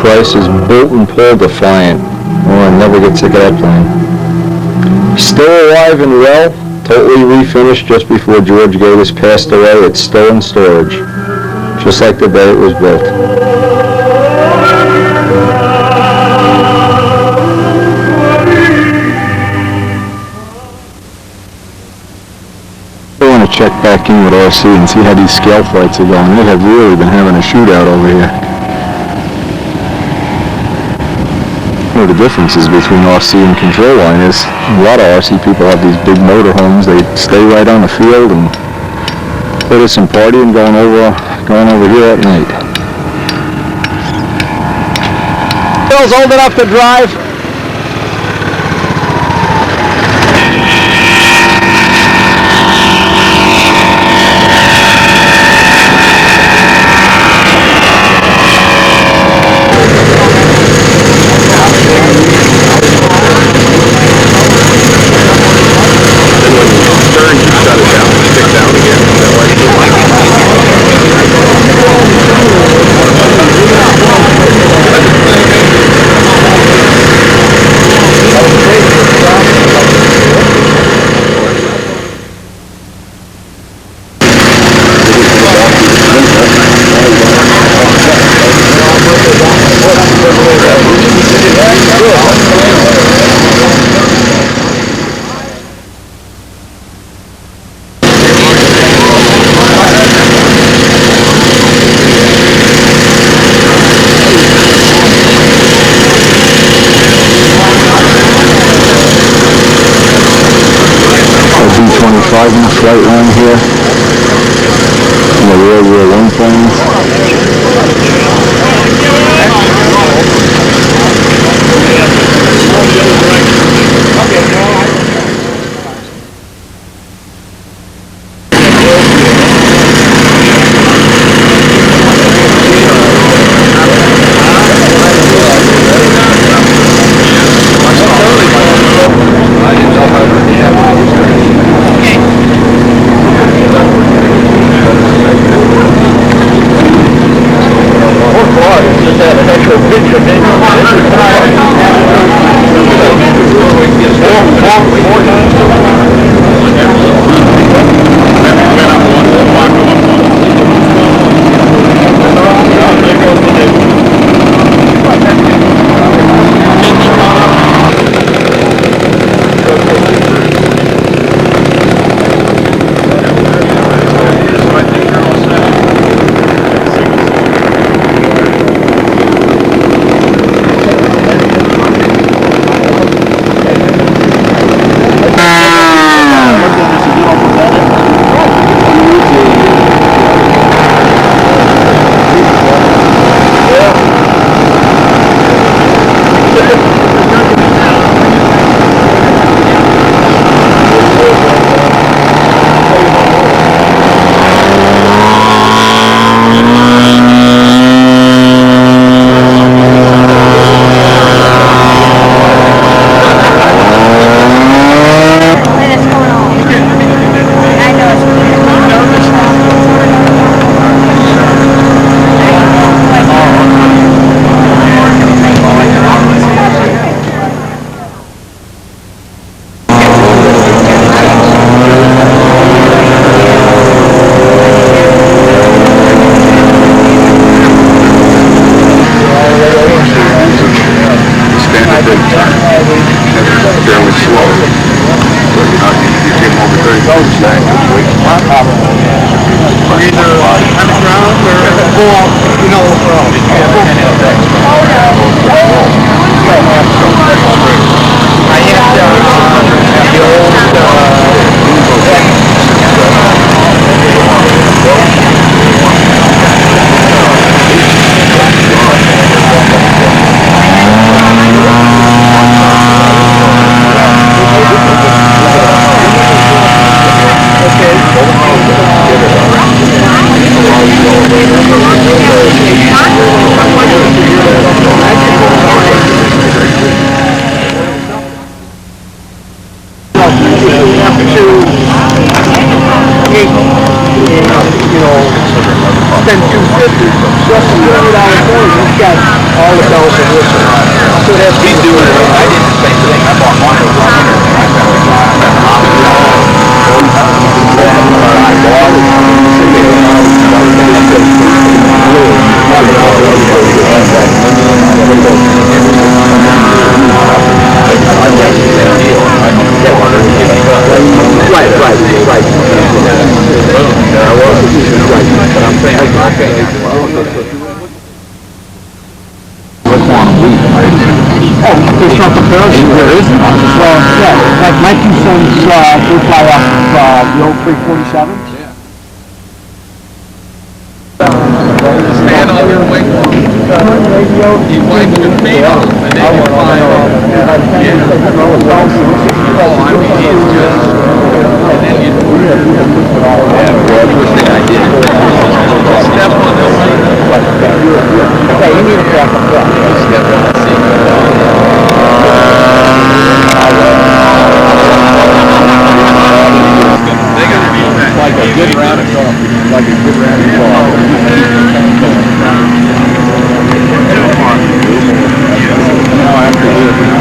Price is bolt and pull defiant. Oh, I never get sick of that plane. Still alive and well, totally refinished just before George Gatis passed away. It's still in storage, just like the day it was built. I want to check back in with RC and see how these scale flights are going. They have really been having a shootout over here. One of the differences between RC and control line is a lot of RC people have these big motorhomes. They stay right on the field, and there's some partying going over here at night. Bill's old enough to drive. In the flight line here, in the World War I planes. spend $250 just a $20 phone. It's got all the bells and whistles. So that's He's doing it. I did the same thing. I bought mine over $100. There's something parachute. There isn't. Well, yeah, like my two sons, they fly off the old 347s. Stand on your wing. He wiped your feet off and then you fly off. Yeah. Oh, I mean, he's just... And then you... Yeah, the first thing I did. Step on the wing. Okay, you need a backup. Step on the seat. They gotta be back. Like a good round of coffee. Like a good round of coffee. After this.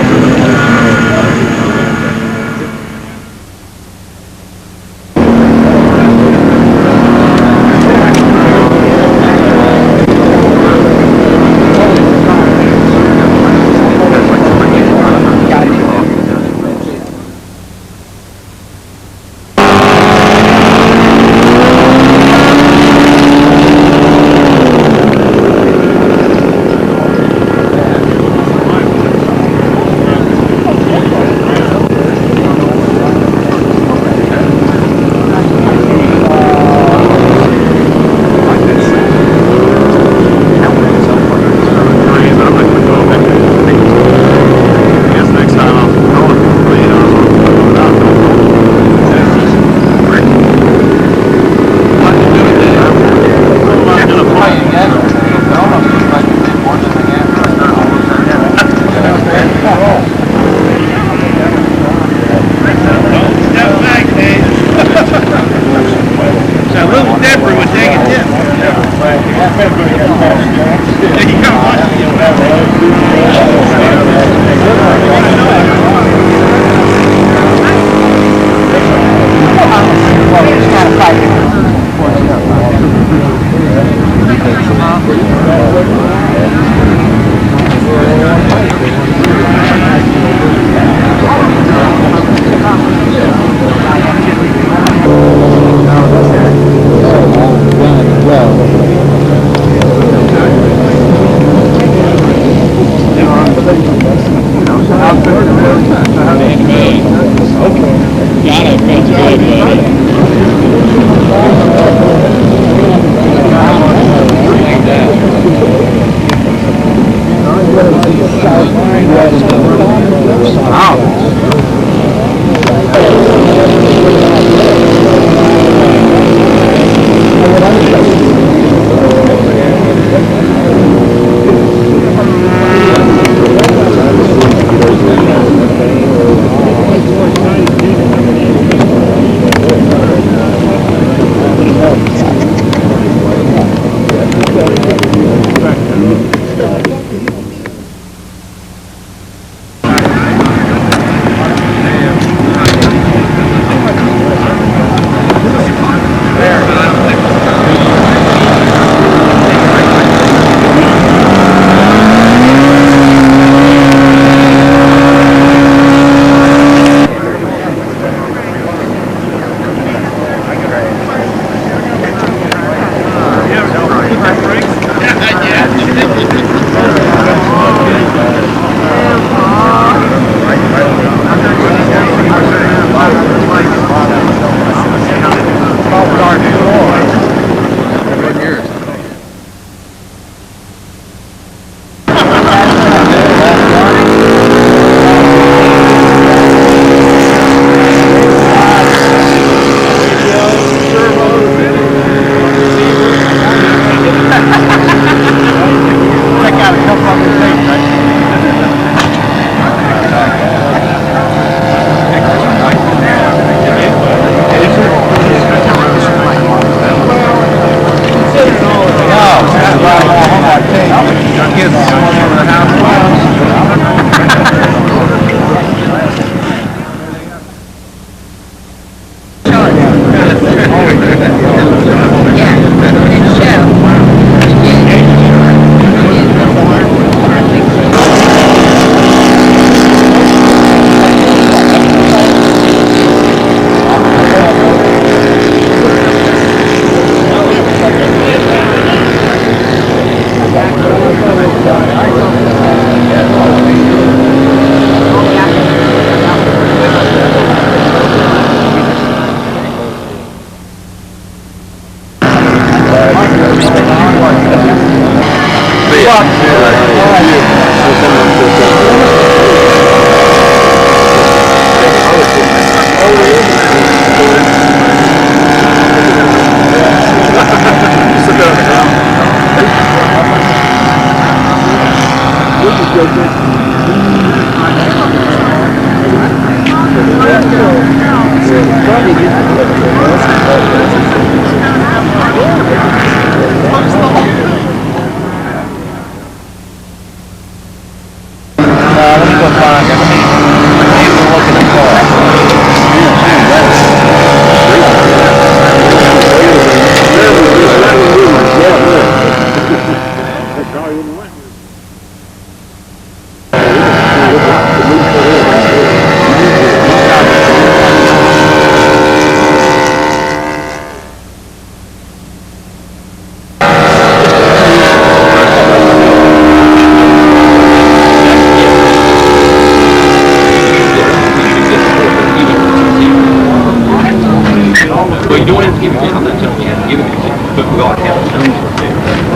give it, I'm not telling you how to give it to you, but we ought to have a number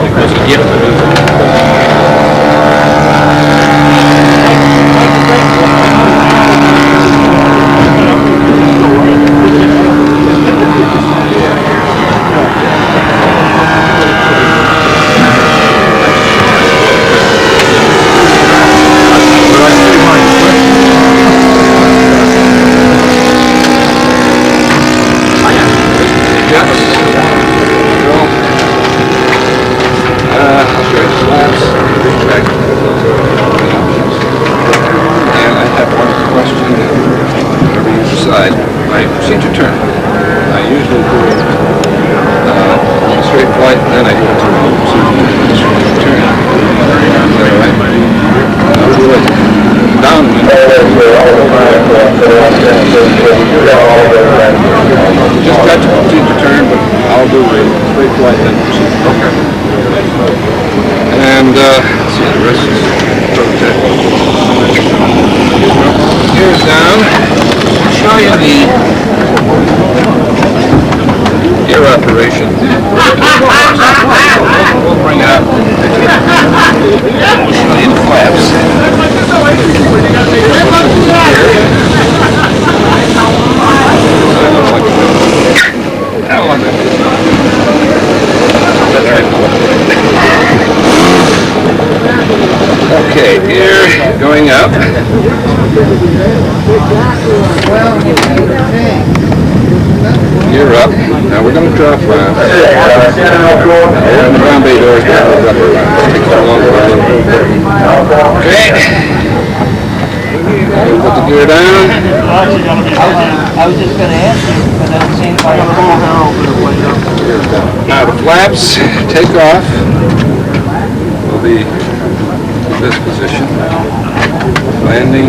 because you get them. My procedure turn. I usually do it on a straight flight, and then I do it to the procedure turn. Is that all right? I'll do it downwind. Just got your procedure turn, but I'll do the straight flight then procedure. Okay. And let's see, the rest is protect. Gears down. Show you the gear operation. We'll bring up. We'll show you the flaps. Okay, gear going up. Gear up. Now we're going to drop on. The ground bay doors down. Okay. Put the gear down. I was just going to ask you, but I don't see anybody. Now the flaps take off. Will be in this position. Landing.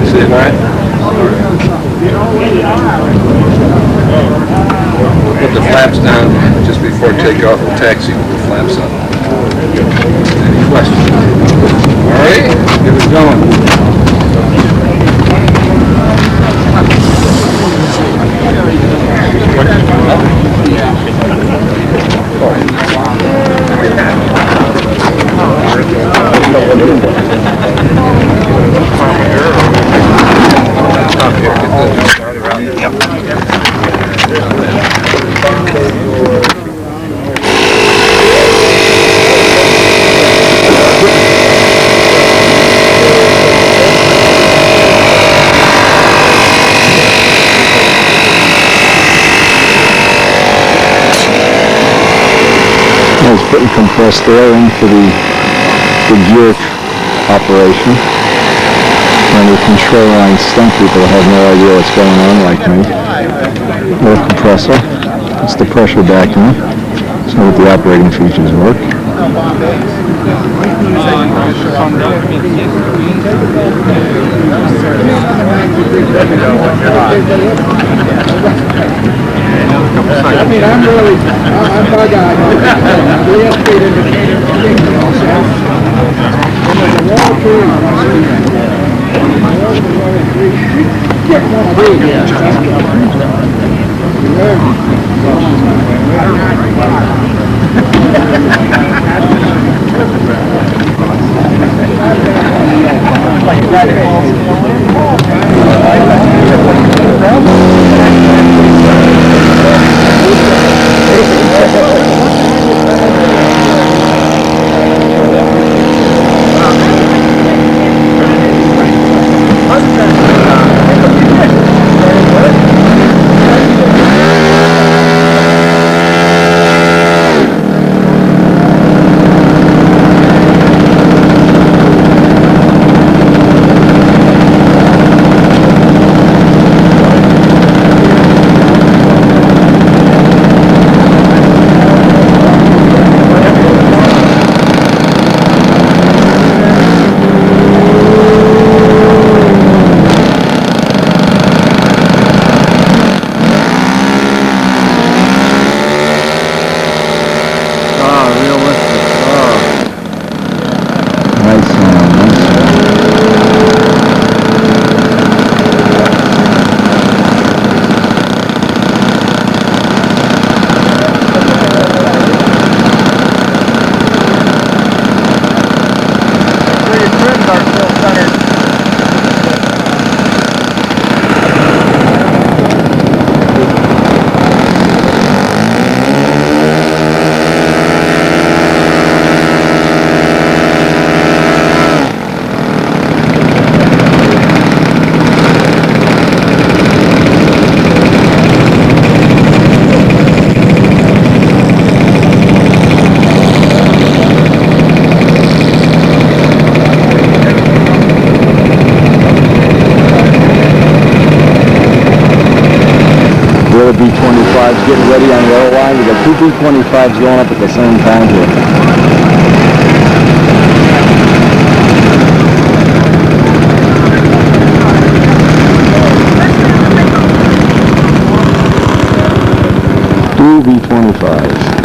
See it right? We'll put the flaps down just before takeoff. We'll taxi with the flaps up. Any questions? All right, get it going. I was putting compressed air in for the gear operation. And the control line stunt people have no idea what's going on like me. Air compressor. It's the pressure vacuum. So that the operating features work. I mean, I'm bug eyed. other B-25s getting ready on the other line. We got two B-25s going up at the same time here. Two B-25s.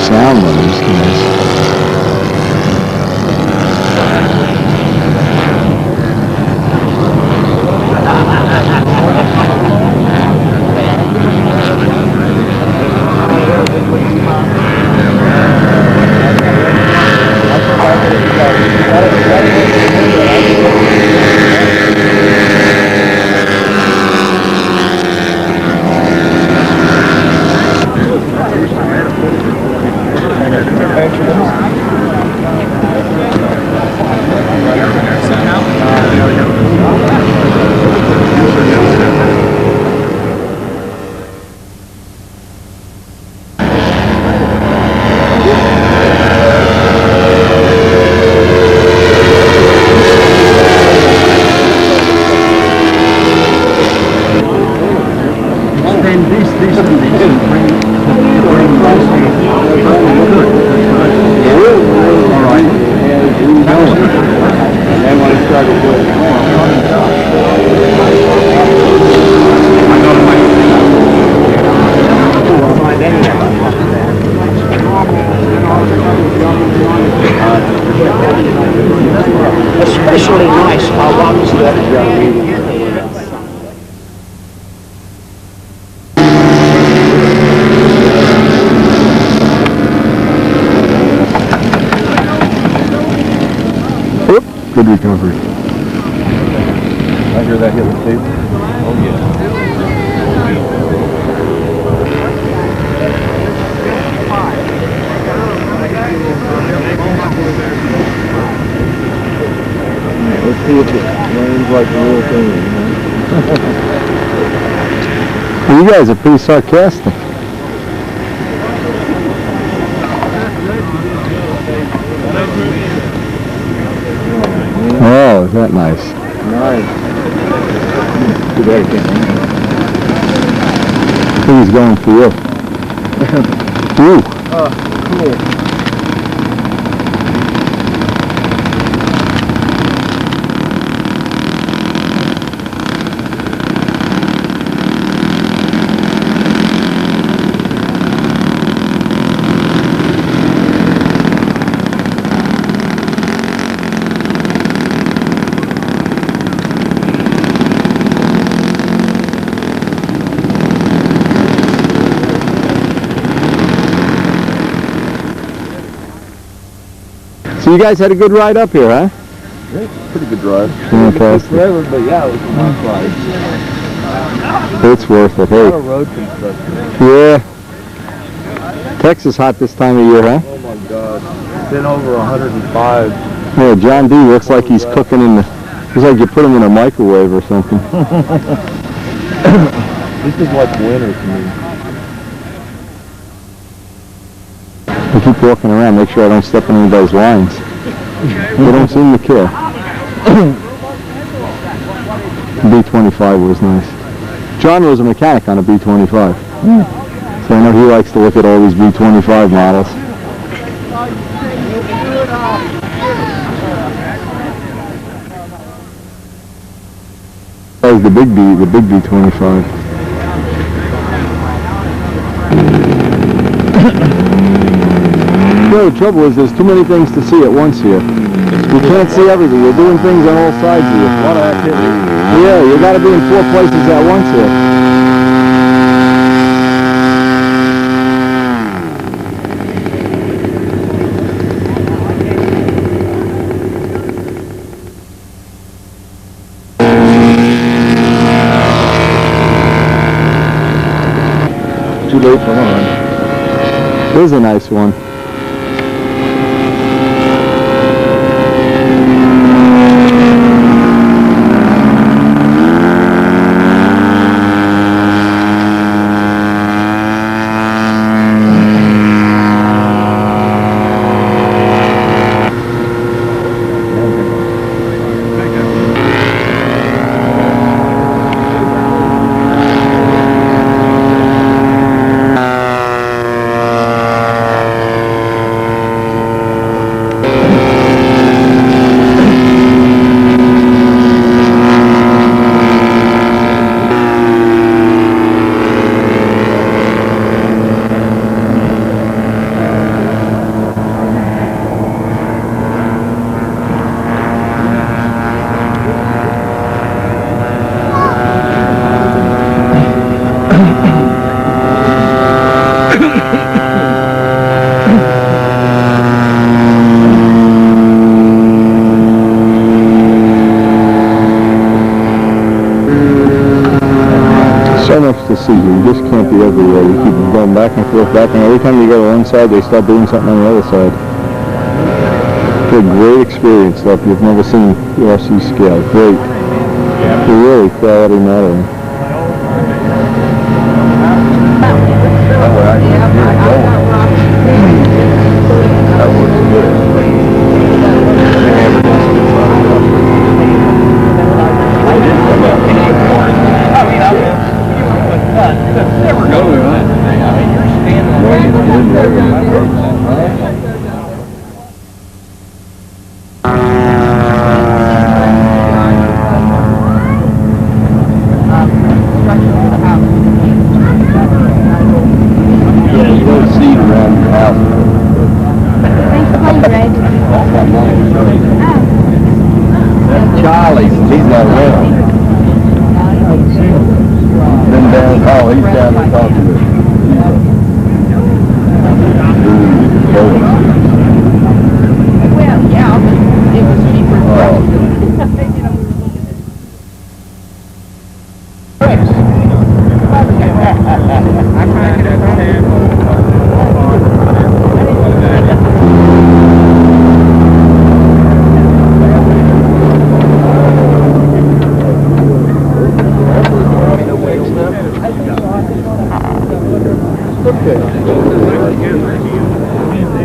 Sound on these guys. Especially nice how one's Good recovery. I hear that hit the table. Oh yeah. Let's see if it lands like the real thing. Well, you guys are pretty sarcastic. Oh, is that nice? Nice. Too bad I can't. I think he's going for you. Ooh. Cool. So you guys had a good ride up here, huh? Yeah, pretty good drive. Fantastic. Forever, but yeah, it was a nice ride. It's worth it. A lot Hey. of road construction. Yeah. Texas hot this time of year, huh? Oh my God. It's been over 105. Yeah, John D looks like he's cooking in the... Looks like you put him in a microwave or something. This is like winter to me. I keep walking around, make sure I don't step on anybody's lines. They don't seem to care. B25 was nice. John was a mechanic on a B25. So I know he likes to look at all these B25 models. That was the big B25. No, the trouble is there's too many things to see at once here. You can't see everything. You're doing things on all sides of you. A lot of activity. Yeah, you got to be in 4 places at once here. Too late for mine. Here's a nice one. So much to see here. You just can't be everywhere. You keep going back and forth, and every time you go to one side, they start doing something on the other side. It's a great experience, stuff you've never seen RC scale. Great. It's really quality modeling. That was good. Never go to that. I mean, you're standing Yeah, you don't see it around your house. Thanks for playing, Greg. Charlie, he's not around. Been down, oh, he's down there talking to Well, yeah, but it was cheaper.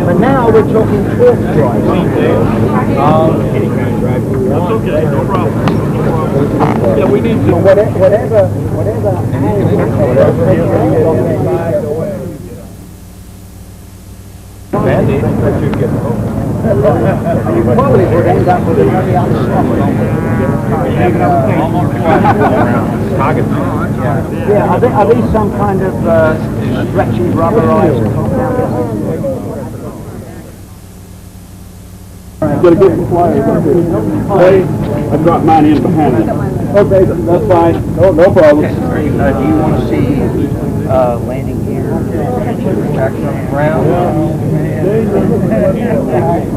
But now we're talking fourth drive. That's okay, no problem. Yeah, we need to. Whatever. You probably would end up with a very Yeah, are these some kind of stretchy rubberized compound? You've got to get the flyer. I dropped mine in behind it. Okay, that's fine. No problem. Do you want to see landing gear, traction ground?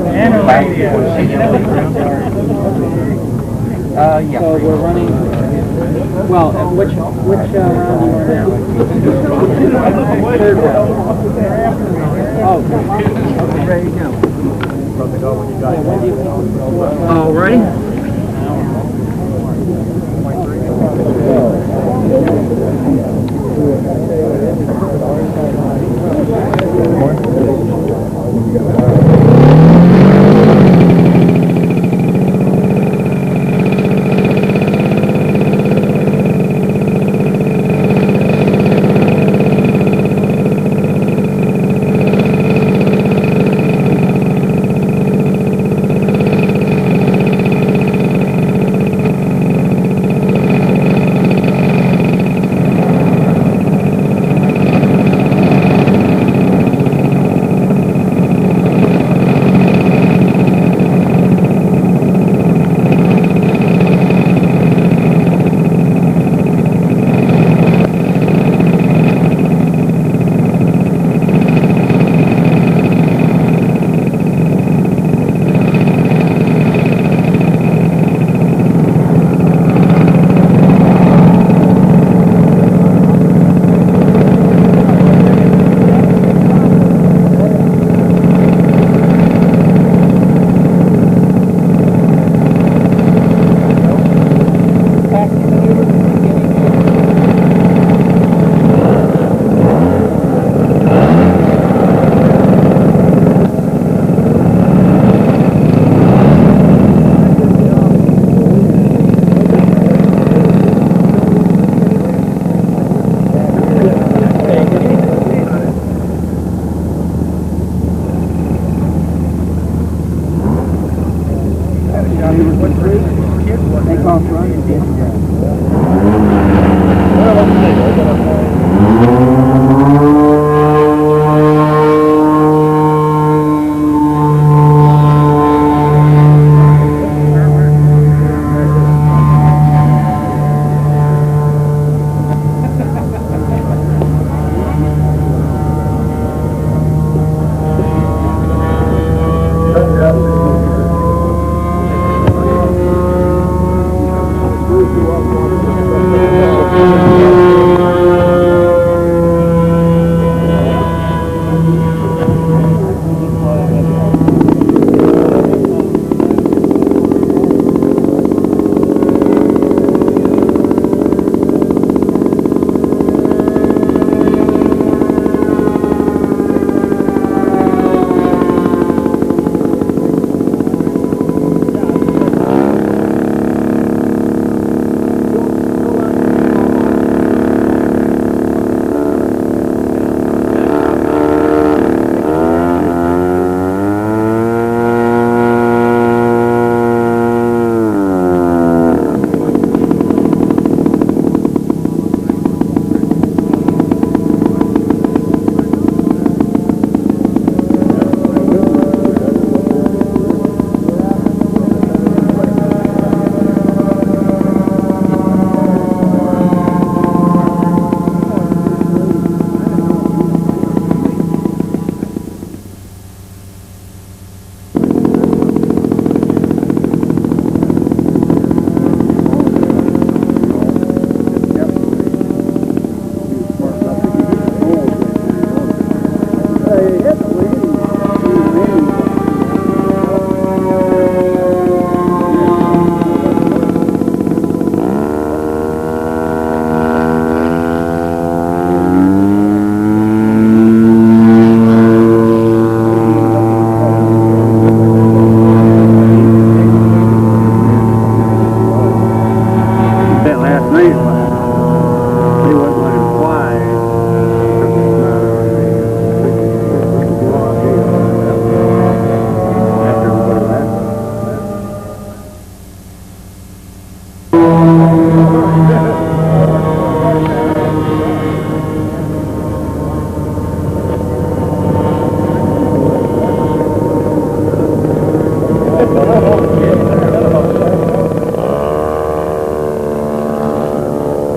And a radio. Yeah. So we're running, well, which round are you now? Third round. Oh, okay, ready to go. All righty.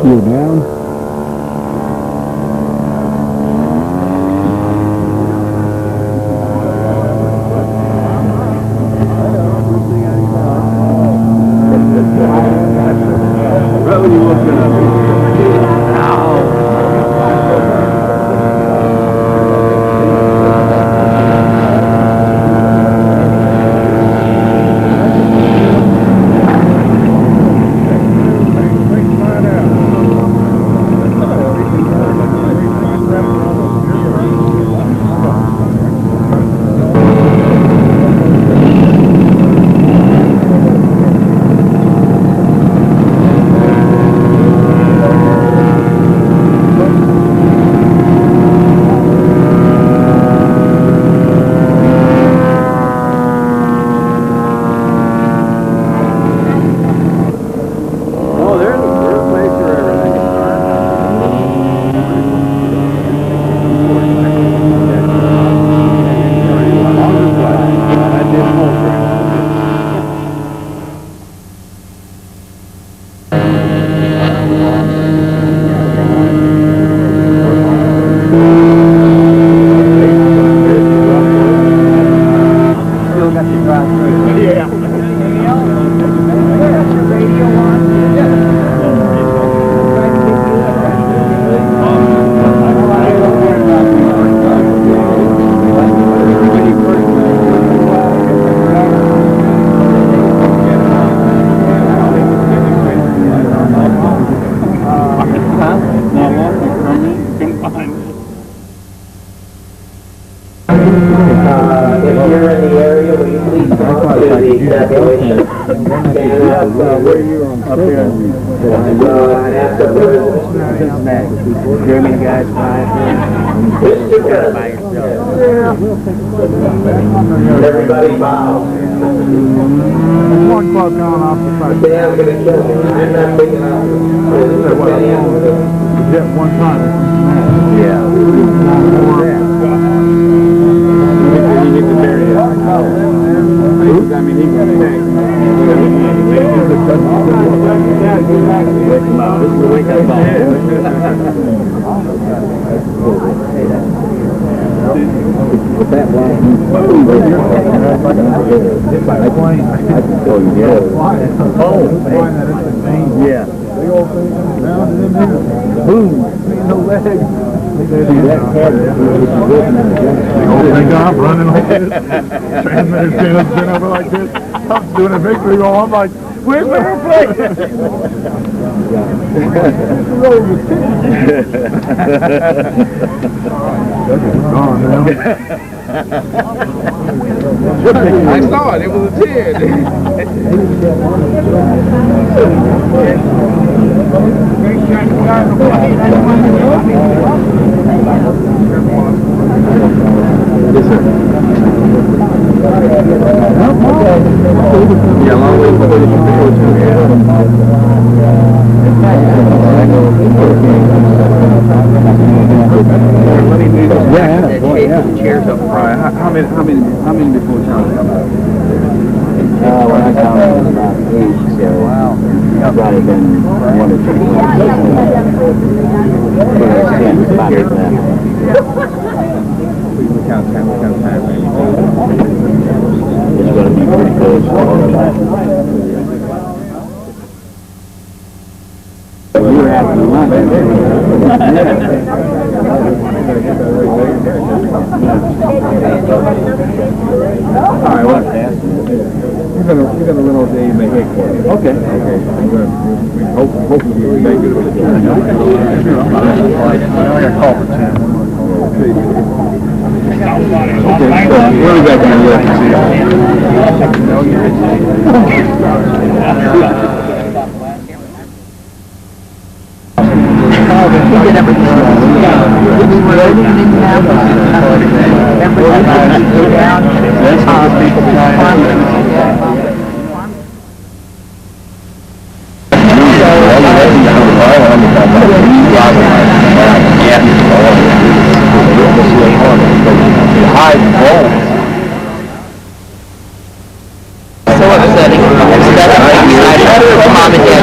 You down? Right when you look it up. If you're in the area, will you please come up to the evacuation? German guys flying. Everybody bow. One club going off the side. Say I'm gonna kill me. I'm not big enough to Hit one time. Yeah. You need to bury it. I mean, he can take. Wake him out. This is the wake up ball. That one. Yeah. Boom. No legs. Thank God I'm running like this. Transmitter's been over like this. I'm doing a victory roll. I'm like, where's my replay? Gone now. I saw it. It was a 10. Yeah, long way before you should go to. Yeah, boy, yeah. Chairs up front. How many before Charlie? When I counted, it was about 8, so wow. Probably been 1 or 2 We count time. It's going to be pretty close. You were having lunch. All right, well, you're gonna run all day and make it for you. Okay. Hopefully you make it with it. Okay, so where we got down here? He did everything. We were living in so upsetting. Mom and Dad.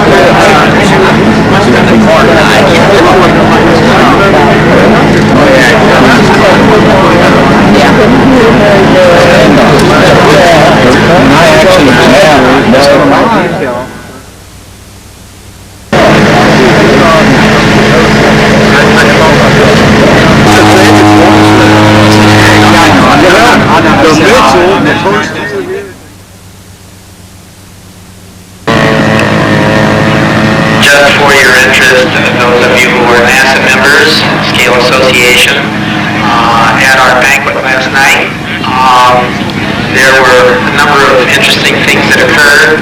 Just for your interest, those of you who were NASA members, Scale Association, at our banquet last night, there were a number of interesting things that occurred.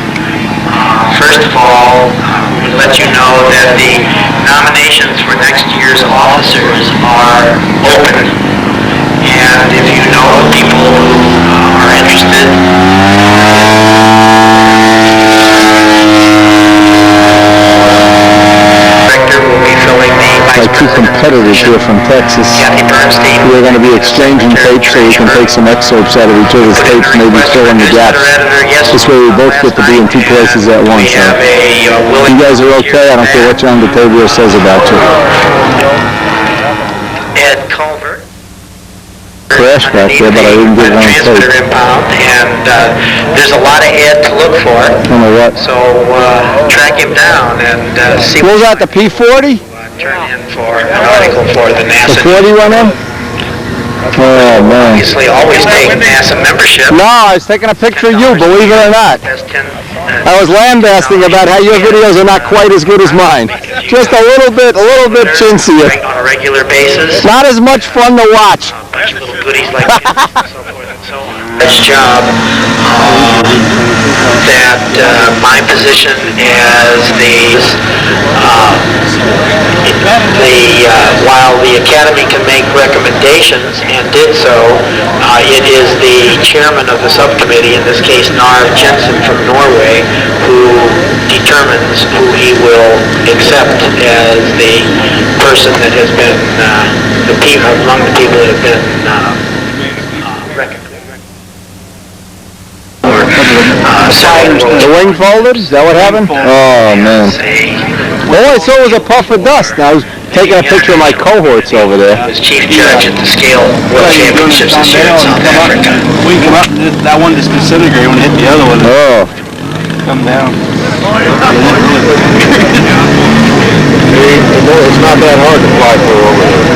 First of all, we let you know that the nominations for next year's officers are open. And if you know people who are interested, will be filling the My two competitors here from Texas, who are going to be exchanging tapes so we can take some excerpts out of each other's tapes, maybe fill in the gaps. This way we both get to be in 2 places at once. You guys are okay? I don't care what John Batavia says about you. Ed Culver. Crash back there, but I didn't get it on tape. And there's a lot of Ed to look for. I don't know what. So track him down and see What was that, the P40? turn in for an article for the NASA. The 40 went in? Oh, man. Obviously, always take NASA membership. No, I was taking a picture of you, believe it or not. I was lambasting about how your videos are not quite as good as mine. Just a little bit chintzier. On a regular basis. Not as much fun to watch. A bunch of little goodies like this, and so forth and so on. This job, that my position as while the Academy can make recommendations, and did so, it is the chairman of the subcommittee, in this case Narv Jensen from Norway, who determines who he will accept as the person that has been among the people that have been recommended. The wing folded? Is that what happened? Oh, man. All I saw was a puff of dust. And I was taking a picture of my cohorts over there. I was chief judge at the scale world championships this year in South Africa. We come up, that one just disintegrated when it hit the other one. Oh. Come down. It's not that hard to fly through over there.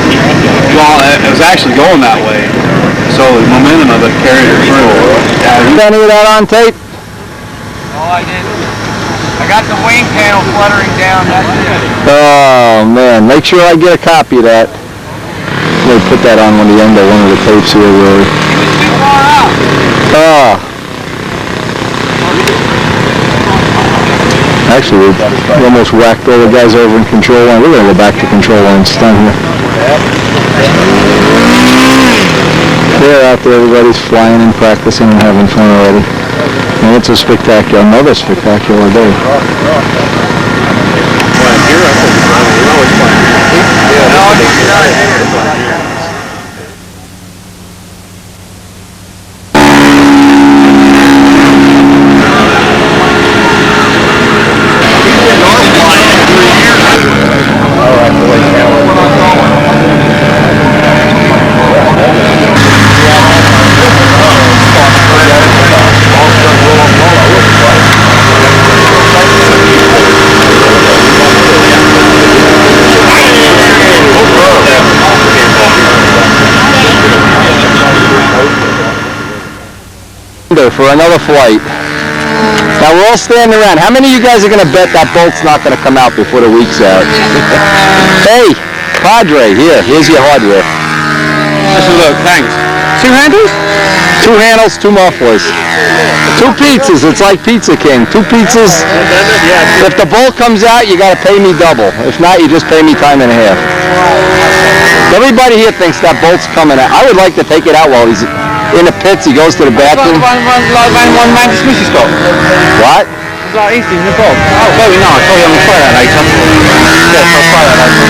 Well, it was actually going that way. So the momentum of it carried it through. You got any of that on tape? Oh, I did. I got the wing panel fluttering down, that's it. Oh, man. Make sure I get a copy of that. Let me put that on one of the tapes here, really. He was too far out. Oh. Actually, we almost whacked all the guys over in control line. We're going to go back to control line. It's done here. They're out there. Everybody's flying and practicing and having fun already. And it's a spectacular, another spectacular day. For another flight. Now we're all standing around. How many of you guys are going to bet that bolt's not going to come out before the week's out? Hey, Padre, here's your hardware. Look, thanks. 2 handles? 2 handles, 2 mufflers. 2 pizzas, it's like Pizza King. 2 pizzas. If the bolt comes out, you got to pay me double. If not, you just pay me time and a half. Everybody here thinks that bolt's coming out. I would like to take it out while he's in the pits. He goes to the bathroom. One man dismisses stop. What? Like easy in the box. Oh, very nice. Oh, I'm going to try that later. Yes, I'll try that later.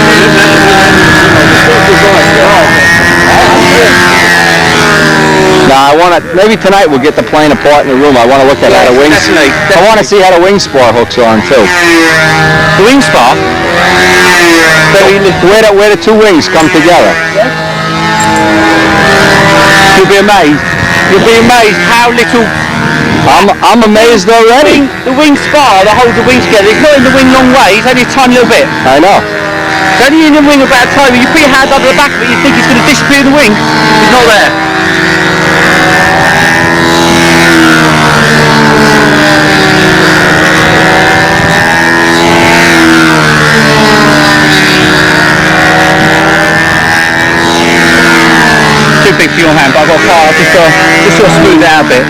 Now I want to, maybe tonight we'll get the plane apart in the room. I want to look at how the wings, I want to see how the wing spar hooks on too. The wing spar? Where the 2 wings come together. You'll be amazed. You'll be amazed how little... I'm amazed already. The wing spar that holds the wings together, it's not in the wing long way, it's only a tiny little bit. I know. It's only in the wing about a time. You put your hand under the back of it, you think it's going to disappear in the wing. It's not there. Too big for your hand, but I've got fire. Just sort of smooth it out a bit.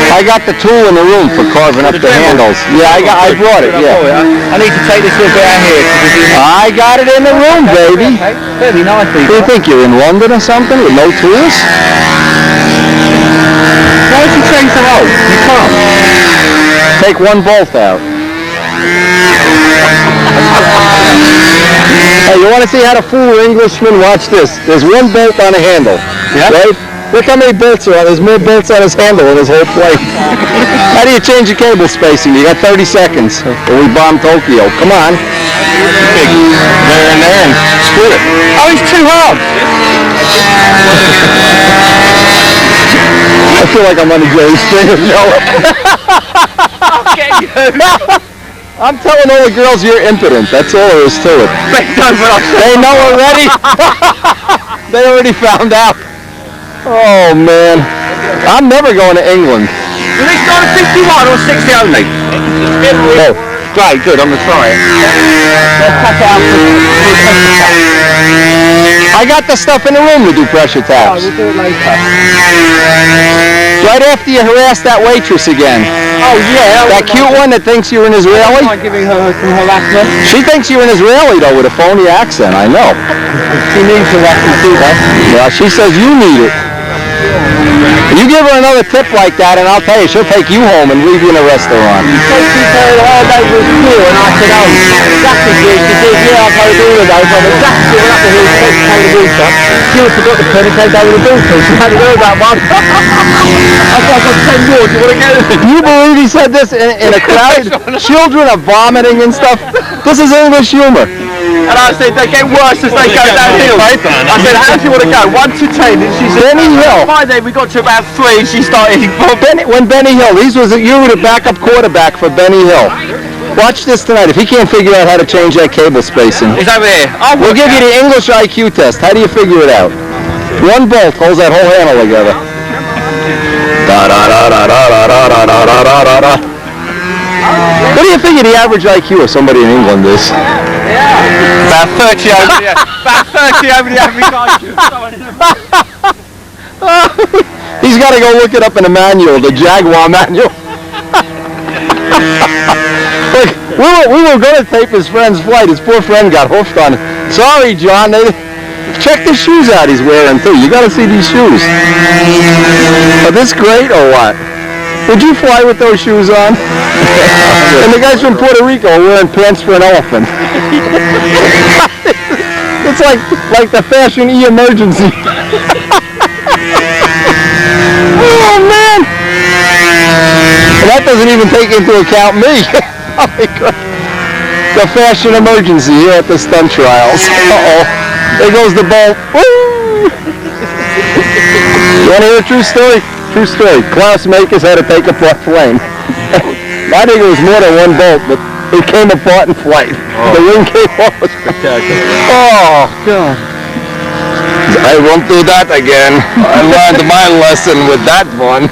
I got the tool in the room for carving up the handles. Yeah, I brought it, yeah. I need to take this little bit out here. I got it in the room, baby. Very nice. Do you think you're in London or something with no tools? Why don't you change the hole? You can't. Take 1 bolt out. Hey, you want to see how to fool Englishmen? Watch this. There's 1 bolt on a handle, right? Look how many bolts are on. There's more bolts on his handle than his whole plate. How do you change your cable spacing? You got 30 seconds. Or we bomb Tokyo. Come on. There and there and screw it. Oh, it's too hard. I feel like I'm on the Jerry Springer show. Okay, I'm telling all the girls you're impotent. That's all there is to it. They know already. They already found out. Oh, man. I'm never going to England. Is this not a 51 or 60 only? Oh, Great, good, I'm going to try it. Let's cut it out I got the stuff in the room to do pressure taps. We'll do it later. Right after you harass that waitress again. Oh, yeah. That cute one that thinks you're an Israeli? Am I giving her some harassment? She thinks you're an Israeli, though, with a phony accent, I know. She needs the lesson too, though. Yeah, she says you need it. You give her another tip like that, and I'll tell you, she'll take you home and leave you in a restaurant. She said all day was cool, and I said, oh, exactly, G. She said, yeah, I've had a do with those, but exactly went up the hill, she told the water. She forgot the pen and came down with a ball, she hadn't heard that one. I said, I've got 10 more, do you want to get it? Do you believe he said this in a crowd? Children are vomiting and stuff. This is English humor. And I said, they get worse as they go downhill. I said, how do you want to go? 1 to 10. And she said, Benny Hill. by then we got to about 3 and she started. When Benny Hill, you were the backup quarterback for Benny Hill. Watch this tonight. If he can't figure out how to change that cable spacing, He's over here. we'll give you the English IQ test. How do you figure it out? One bolt holds that whole handle together. What do you figure the average IQ of somebody in England is? About 30 over the about 30 over the average IQ. He's got to go look it up in the manual, the Jaguar manual. Look, we were going to tape his friend's flight. His poor friend got hoofed on it. Sorry, John. Check the shoes out he's wearing, too. You got to see these shoes. Are this great or what? Would you fly with those shoes on? And the guys from Puerto Rico are wearing pants for an elephant. It's like the Fashion E-emergency. Oh, man. And that doesn't even take into account me. The fashion emergency here at the stunt trials. Uh-oh. There goes the bolt. Woo! You want to hear a true story? True story. Klaus Makers had to take apart flame. I think it was more than one bolt, but it came apart in flight. The wing came off. Oh, God. I won't do that again. I learned my lesson with that one.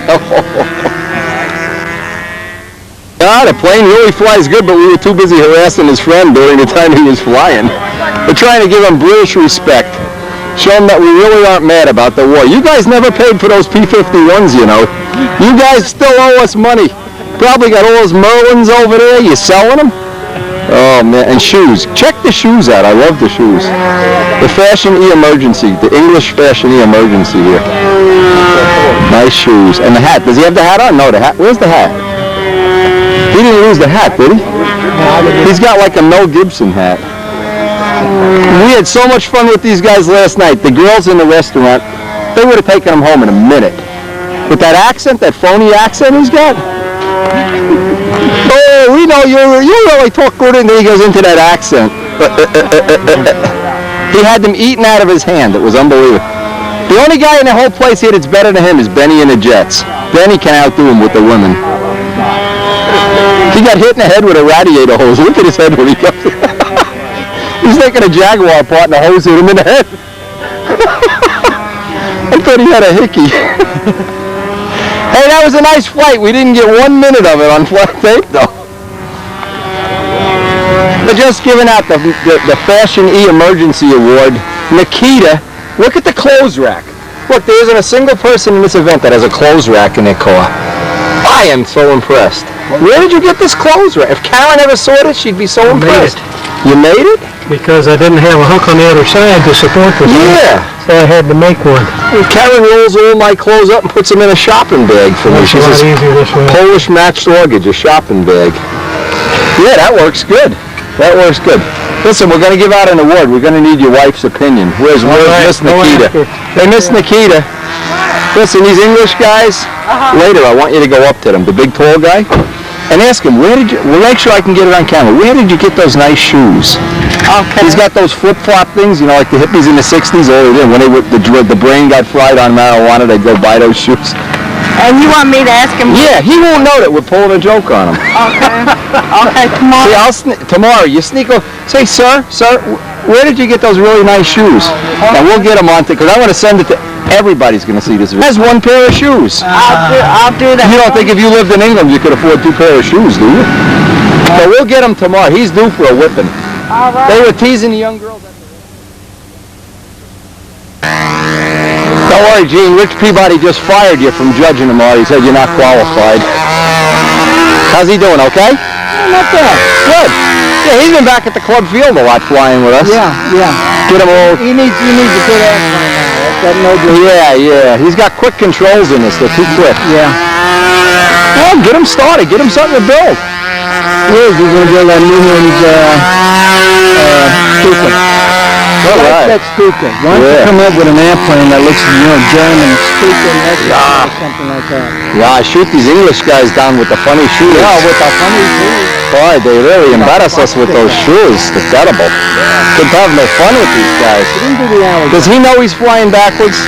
Yeah, the plane really flies good, but we were too busy harassing his friend during the time he was flying. We're trying to give him British respect. Show him that we really aren't mad about the war. You guys never paid for those P-51s, you know. You guys still owe us money. Probably got all those Merlins over there. You selling them? Oh, man. And shoes. Check the shoes out. I love the shoes. The Fashion E-emergency. The English Fashion E-emergency here. Nice shoes. And the hat. Does he have the hat on? No, the hat. Where's the hat? He didn't lose the hat, did he? He's got like a Mel Gibson hat. We had so much fun with these guys last night. The girls in the restaurant, they would have taken him home in a minute. With that accent, that phony accent he's got. Oh, we know you really talk good, and then he goes into that accent. He had them eaten out of his hand. It was unbelievable. The only guy in the whole place here that's better than him is Benny and the Jets. Benny can outdo him with the women. He got hit in the head with a radiator hose. Look at his head when he comes. He's taking a Jaguar apart and the hose hit him in the head. I thought he had a hickey. Hey, that was a nice flight. We didn't get 1 minute of it on flight tape, though. They're just giving out the Fashion E-emergency award. Nikita, look at the clothes rack. Look, there isn't a single person in this event that has a clothes rack in their car. I am so impressed. Where did you get this clothes rack? If Karen ever saw it, she'd be so impressed. You made it? Because I didn't have a hook on the other side to support the thing. Yeah. So I had to make one. And Karen rolls all my clothes up and puts them in a shopping bag for me. It's a lot easier this way. Polish matched luggage, a shopping bag. Yeah, that works good. That works good. Listen, we're going to give out an award. We're going to need your wife's opinion. Where's Miss Nikita? Hey, Miss Nikita. Listen, these English guys, later I want you to go up to them, the big tall guy, and ask him, we'll make sure I can get it on camera. Where did you get those nice shoes? Okay. He's got those flip-flop things, you know, like the hippies in the 60s, all they did. When the brain got fried on marijuana, they'd go buy those shoes. And you want me to ask him? Yeah, he won't know that we're pulling a joke on him. Okay. Okay, tomorrow. See, tomorrow, you sneak over. Say, sir, where did you get those really nice shoes? And we'll get them on, because I want to send it to everybody's going to see this video. Has one pair of shoes. I'll do that. You don't think if you lived in England you could afford 2 pairs of shoes, do you? But we'll get him tomorrow. He's due for a whipping. All right. They were teasing the young girls. Don't worry, Gene. Rich Peabody just fired you from judging tomorrow. He said you're not qualified. How's he doing, okay? Not bad. Good. Yeah, he's been back at the club field a lot flying with us. Yeah, yeah. Get him all... He needs a good airplane now. That no good. Yeah. He's got quick controls in this. They're too quick. Yeah. Well, get him started. Get him something to build. He's going to build that Newman's Stuka. All right. That Stuka. Why don't you come up with an airplane that looks, German Stuka, something like that. Yeah, I shoot these English guys down with the funny shoes. Yeah, with the funny shoes. Boy, they really embarrass us with those shoes. They're terrible. Couldn't have no fun with these guys. Does he know he's flying backwards?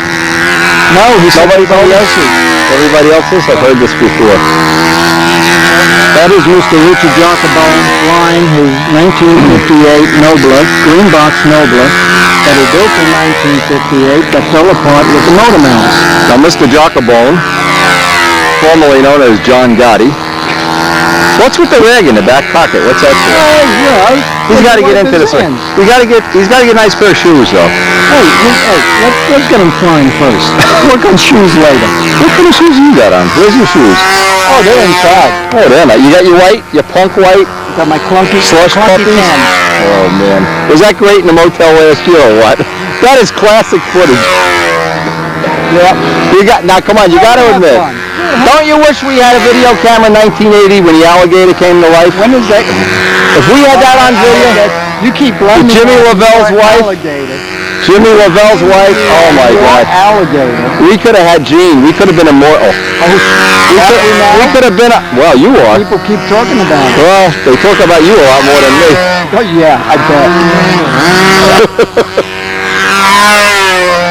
No, Nobody else is. Everybody else is? I've heard this before. That is Mr. Richard Jacobone flying his 1958 Nobler, green box Nobler, that he built in 1958 that fell apart with the motor mounts. Now, Mr. Jacobone, formerly known as John Gotti. What's with the rag in the back pocket? What's that for? He's got to get into this one. He's got to get a nice pair of shoes, though. Hey, let's get him flying first. Work on shoes later. What kind of shoes you got on? Where's your shoes? Oh, they're inside. Oh, they're not. You got your white, your punk white? Got my clunky slush puppies? Oh, man. Was that great in the motel last year or what? That is classic footage. Yeah. Now, come on, you got to admit. Don't you wish we had a video camera in 1980 when the alligator came to life? When is that? If we had that on video, you keep blaming Jimmy Lavelle's wife. Jimmy Lavelle's wife. Oh my God. Alligator. We could have had Gene. We could have been immortal. We could have been. Well, you are. People keep talking about it. Well, they talk about you a lot more than me. Oh yeah, I bet.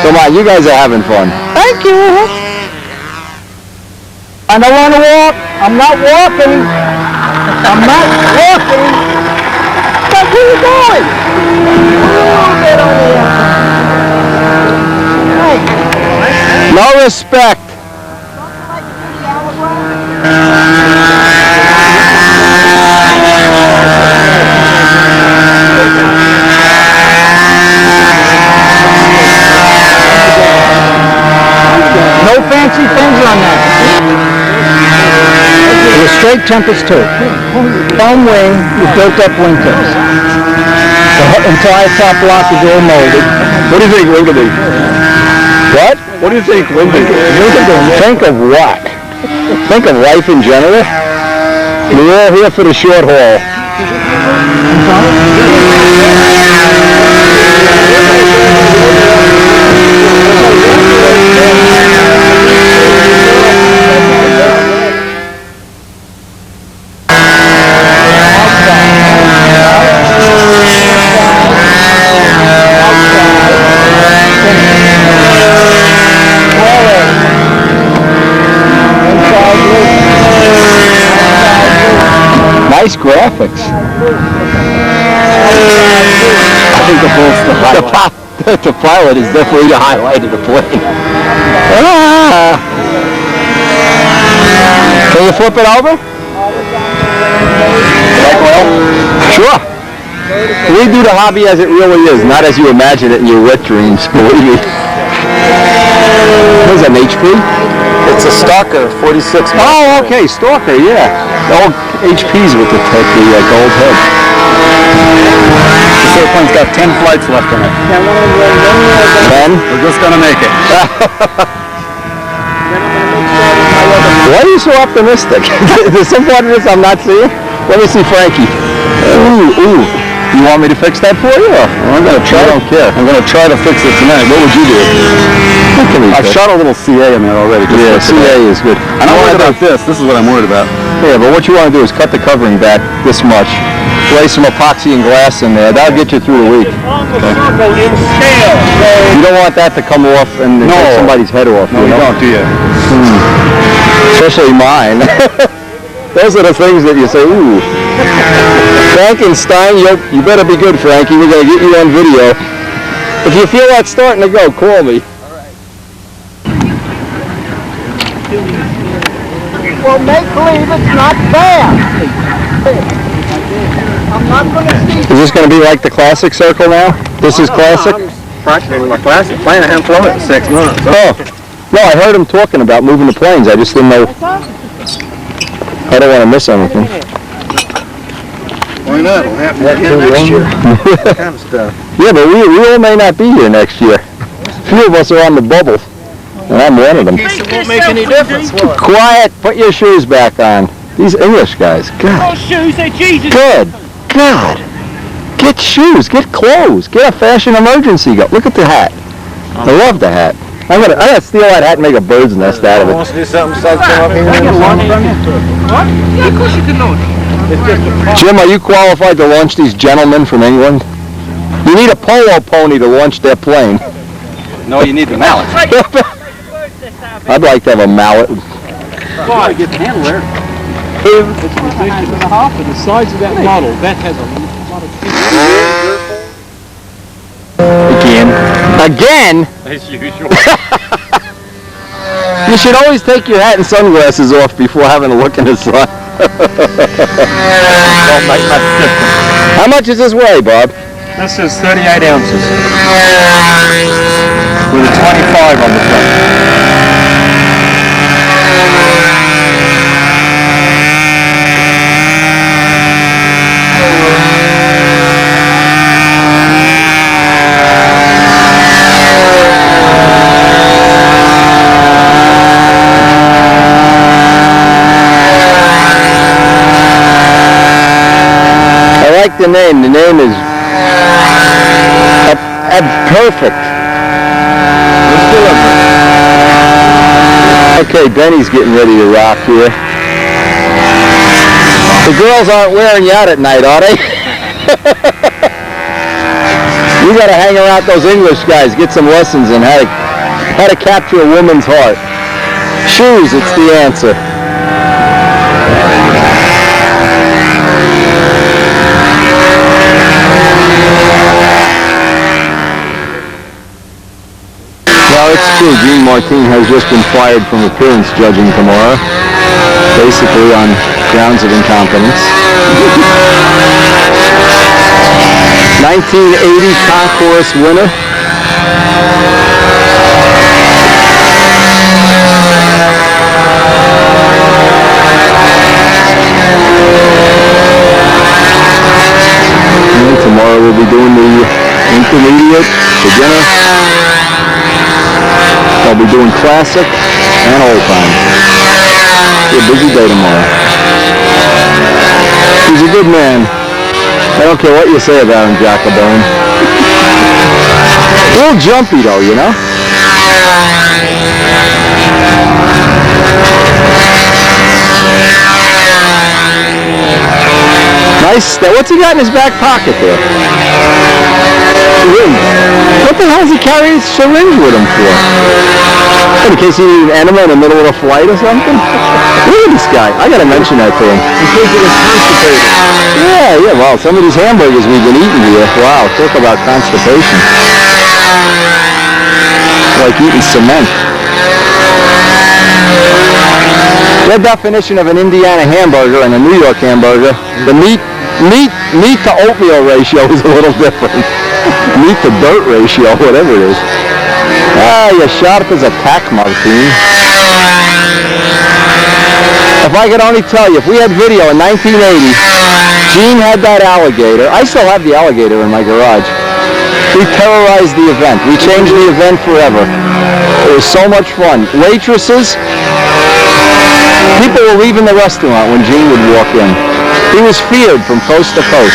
Come on, you guys are having fun. Thank you. I don't want to walk. I'm not walking. I'm not walking. But where are you going? Get over here. No respect. No fancy things on that. It was straight tempest too. Foam wing with built up wingtips. The entire top block is all molded. What do you think, Winkedy? What? What do you think, Winkedy? Think of what? Think of life in general? We're all here for the short haul. Nice graphics. I think the pilot is definitely the highlight of the plane. Can you flip it over? Sure. We do the hobby as it really is, not as you imagine it in your wet dreams, believe me. What is that, an HP? It's a Stalker 46. Oh, okay, Stalker, yeah. The old HPs with the gold head. This airplane's got 10 flights left in it. 10? We're just gonna make it. Why are you so optimistic? There's some part of this I'm not seeing. Let me see Frankie. Ooh. You want me to fix that for you? I'm gonna try. I don't care. I'm gonna try to fix it tonight. What would you do? I've shot a little CA in there already. Yeah, CA is good. I'm not worried about this. This is what I'm worried about. Yeah, but what you want to do is cut the covering back this much. Lay some epoxy and glass in there. That'll get you through the week. Okay. You don't want that to come off and take somebody's head off. No, you don't, do you? Especially mine. Those are the things that you say, ooh. Frankenstein, you better be good, Frankie. We're going to get you on video. If you feel like starting to go, call me. Well, make believe it's not there. I'm not going to see. Is this going to be like the classic circle now? This is classic? Practically my classic plane. I haven't flown it in 6 months. Oh. No, I heard him talking about moving the planes. I just didn't know. I don't want to miss anything. Why not? It'll happen again next year. That kind of stuff. Yeah, but we all may not be here next year. Few of us are on the bubble, and I'm one of them. It won't make any difference, will it? Quiet, put your shoes back on. These English guys, God. Oh, shoes, they're Jesus. Good God. Get shoes, get clothes, get a fashion emergency go. Look at the hat. I love the hat. I gotta steal that hat and make a bird's nest out of it. Wants to do something, come up here. Can I get lunch from you? What? Yeah, of course you can lunch. It's just a Jim, are you qualified to launch these gentlemen from England? You need a polo pony to launch their plane. No, you need the mallet. I'd like to have a mallet. Why? Get the handle there. It's a ridiculous. And a half of the size of that model. That has a lot of Again? As usual. You should always take your hat and sunglasses off before having a look in the sun. Don't make much difference. How much does this weigh, Bob? This is 38 ounces. With a 25 on the front. The name is perfect. Okay, Benny's getting ready to rock here. The girls aren't wearing you out at night, are they? You gotta hang around those English guys, get some lessons in how to capture a woman's heart. Shoes, it's the answer. It's true. Gene Martin has just been fired from appearance judging tomorrow, basically on grounds of incompetence. 1980 concourse winner. And tomorrow we'll be doing the intermediate, beginner. I'll be doing classic and old time. Be a busy day tomorrow. He's a good man. I don't care what you say about him, Jacobone. A little jumpy though, you know? Nice. What's he got in his back pocket there? Syringe. What the hell is he carrying his syringe with him for? In case he needed an enema in the middle of a flight or something? Look at this guy. I gotta mention that to him. In case he was constipated. Yeah, wow. Some of these hamburgers we've been eating here. Wow, talk about constipation. Like eating cement. The definition of an Indiana hamburger and a New York hamburger, the meat to oatmeal ratio is a little different. Meat to dirt ratio, whatever it is. Ah, you're sharp as a tack, Martine. If I could only tell you, if we had video in 1980, Gene had that alligator. I still have the alligator in my garage. We terrorized the event. We changed the event forever. It was so much fun. Waitresses, people were leaving the restaurant when Gene would walk in. He was feared from coast to coast.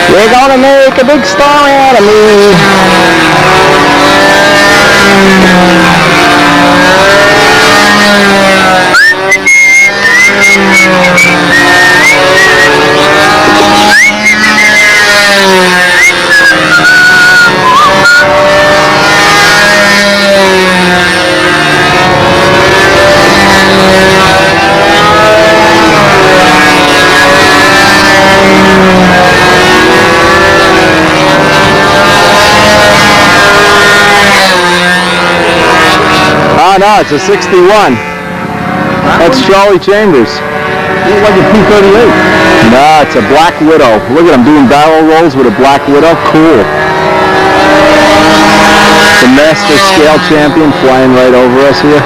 We're gonna make a big star out of me. No, it's a 61. That's Charlie Chambers. Looks like a P-38. Nah, it's a Black Widow. Look at him doing barrel rolls with a Black Widow. Cool. The master scale champion flying right over us here.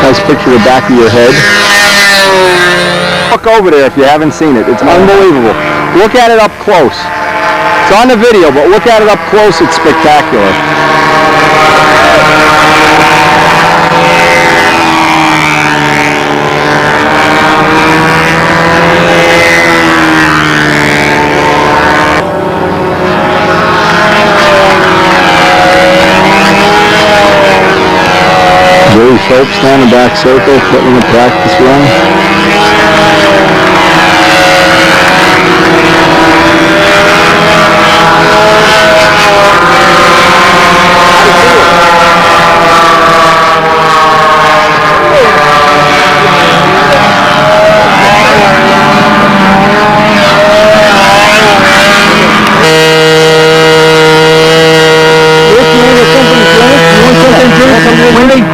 Nice picture of the back of your head. Look over there if you haven't seen it. It's unbelievable. Look at it up close. It's on the video, but look at it up close. It's spectacular. Joey Phelps down the back circle, putting in a practice run.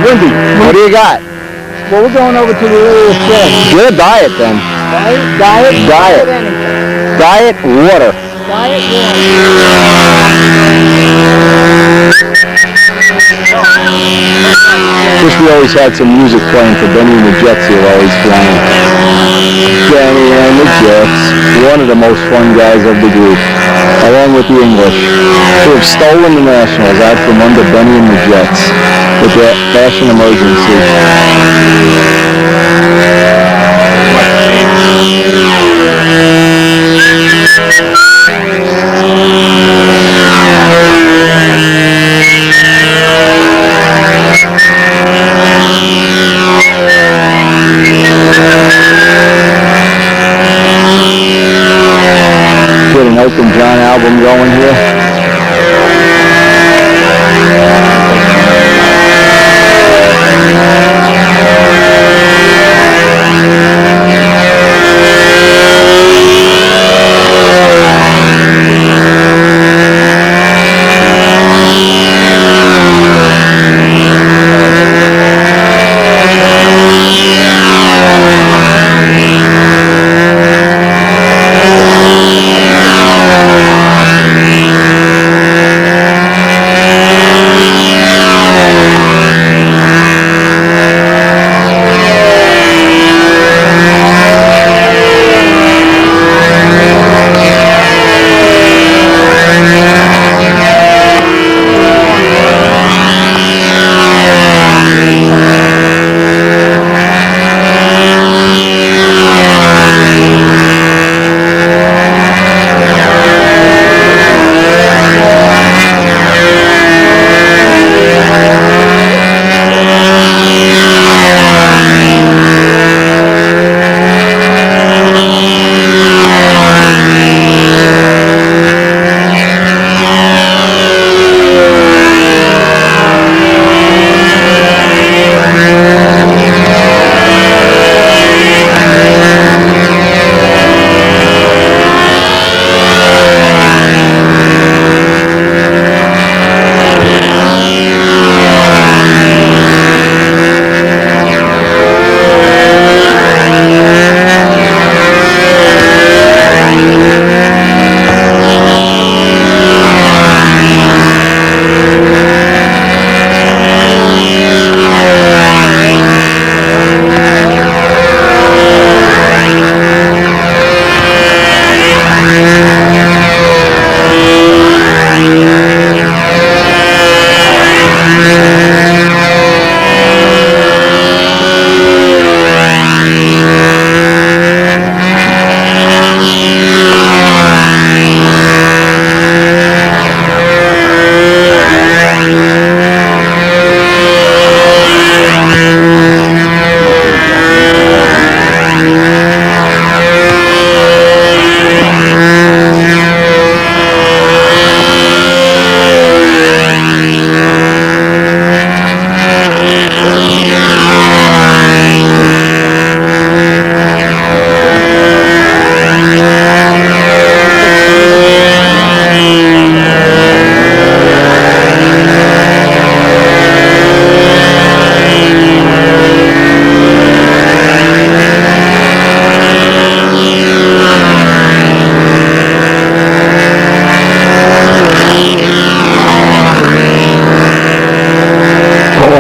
Wendy, what do you got? Well, we're going over to the little shed. Get a diet then. Diet? Diet. Diet water. Diet Wish we always had some music playing for Benny and the Jets here while he's flying. Benny and the Jets, one of the most fun guys of the group, along with the English, who have stolen the Nationals out from under Benny and the Jets with their fashion emergency. Get an Elton John album going here.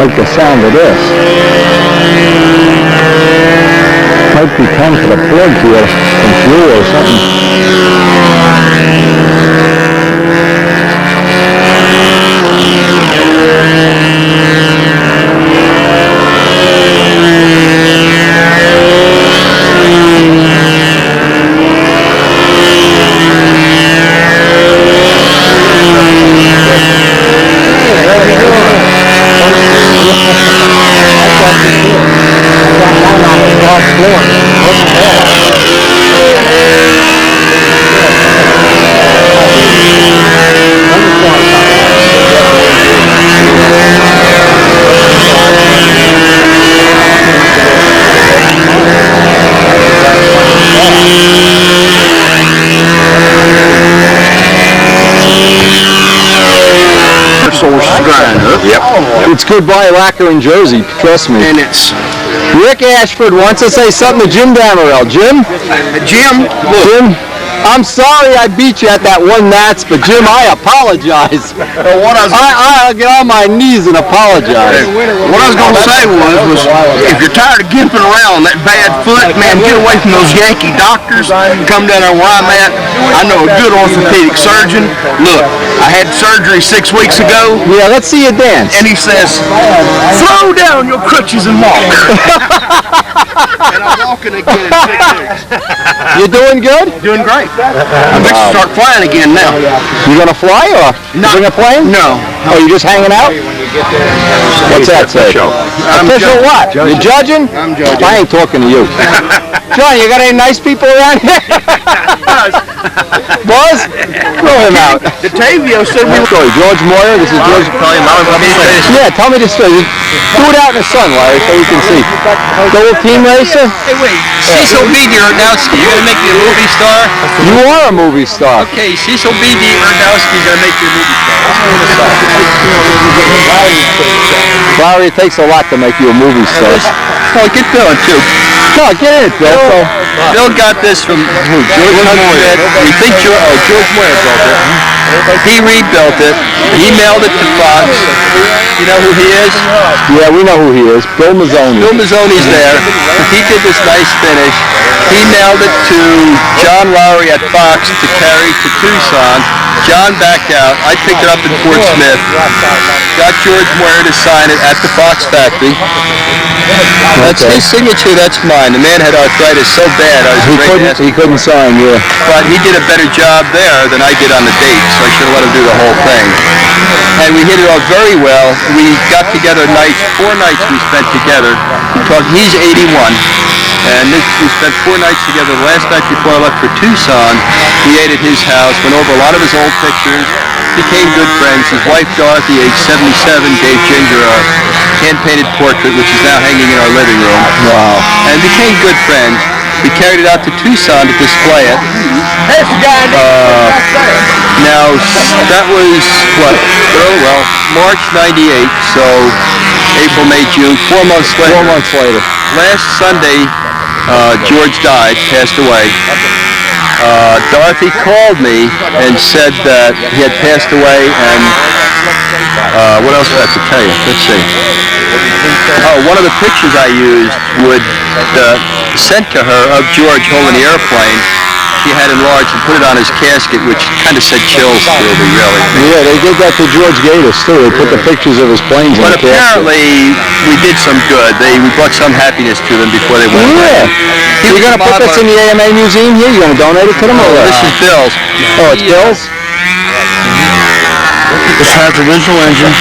like the sound of this. Might be time for the plug here, some fuel or something. It's goodbye lacquer in Jersey, trust me. And it's Rick Ashford wants to say something to Jim Damarel. Jim? Jim. Jim, I'm sorry I beat you at that one NATS, but Jim, I apologize. I'll get on my knees and apologize. What I was going to say was if you're tired of gimping around that bad foot, man, get away from those Yankee doctors. Come down there where I'm at. I know a good orthopedic surgeon. Look, I had surgery 6 weeks ago. Yeah, let's see you dance. And he says, throw down your crutches and walk. And I'm walking again in 6 weeks. You doing good? Doing great. I'm going to start flying again now. You gonna fly or bring a plane? No. Oh, you just hanging out? What's that say? Official what? You judging? I'm judging. I ain't talking to you. John, you got any nice people around here? Buzz? Throw him out. Detavio said we were... Story. George Moyer, this is George... Yeah, tell me the story. Do it out in the sun, Larry, so you can see. The little team racer? Hey, wait. Cecil B. Erdowski, you're going to make me a movie star? You are a movie star. Okay, Cecil B. Erdowski's going to make you a movie star. Larry, it takes a lot to make you a movie star. Oh, get Bill in too. No, get in it, Bill. Bill got this from who? George Moyer. We think George Moyer built it. He rebuilt it. He mailed it to Fox. You know who he is? Yeah, we know who he is. Bill Mazzoni. Bill Mazzoni's there. He did this nice finish. He mailed it to John Lowry at Fox to carry to Tucson. John backed out. I picked it up in Fort Smith. Got George Moyer to sign it at the Fox factory. That's his signature, that's mine. The man had arthritis so bad, I was afraid to ask him. He couldn't sign, yeah. But he did a better job there than I did on the date, so I should have let him do the whole thing. And we hit it off very well. We got together nights, 4 nights we spent together. He's 81, and we spent 4 nights together. The last night before I left for Tucson, we ate at his house, went over a lot of his old pictures, became good friends. His wife Dorothy, age 77, gave Ginger a hand-painted portrait, which is now hanging in our living room. Wow. And became good friends. We carried it out to Tucson to display it. Now, that was, what, March 98, so April, May, June, 4 months later. 4 months later. Last Sunday, George died, passed away. Dorothy called me and said that he had passed away, and what else do I have to tell you? Let's see. Oh, one of the pictures I used would sent to her of George holding the airplane. She had enlarged and put it on his casket, which kind of said chills through me, really. Yeah, they did that to George Gatis, too. They put the pictures of his planes on But the casket. apparently, we did some good. We brought some happiness to them before they went away. You're going to put this in the AMA museum here? You're going to donate it to them? This is Bill's. Oh, it's Bill's? This has the original engine.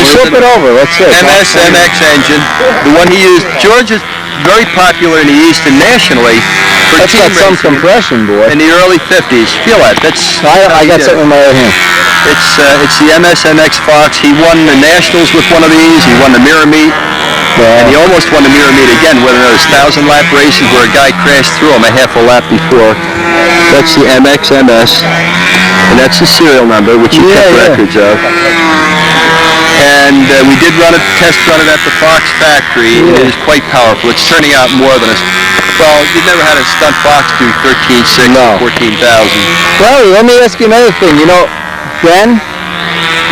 Just flip it over. Let's see. MS-MX engine. The one he used. George is very popular in the East and nationally for That's team got some racing compression, boy. in the early 50s. Feel that. I got something in my other hand. It's the MS-MX Fox. He won the Nationals with one of these. He won the Mirror Meet. And he almost won the Mirror Meet again with one of those 1,000-lap races where a guy crashed through him a half a lap before. That's the MX-MS. And that's the serial number, which he kept records of. And we did test run it at the Fox factory. It is quite powerful. It's turning out more than well, you've never had a stunt Fox do 13.6 or 14,000. Well, let me ask you another thing. You know, Ben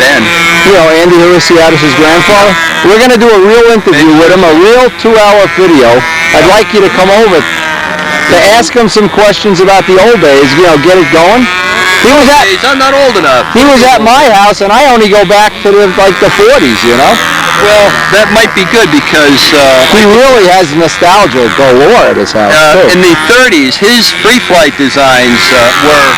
Ben. You know, Andy Hirosiadis' grandfather. We're going to do a real interview with him, a real 2-hour video. I'd like you to come over to ask him some questions about the old days, you know, get it going. I'm not old enough. He was at my house, and I only go back to the 40s, you know? Well, that might be good because he really has nostalgia galore at his house, too. In the 30s, his free flight designs were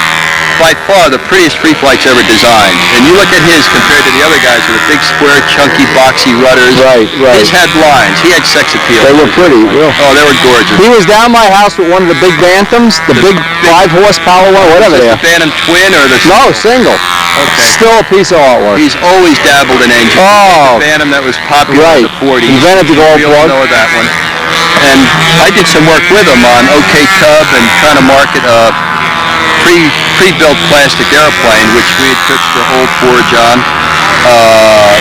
by far the prettiest free flights ever designed. And you look at his compared to the other guys with the big square, chunky, boxy rudders. Right. His had lines. He had sex appeal. They were pretty. Yeah. Oh, they were gorgeous. He was down my house with one of the big Banthams, the big 5-horsepower one, whatever they are. The Bantam Twin or the... No, single. Okay. Still a piece of artwork. He's always dabbled in engines. Oh. The Bantam that was popular in the 40s. Invented the gold plug. Know that one. And I did some work with him on OK Cub and trying to market a pre-built plastic airplane, which we had took the old forge on.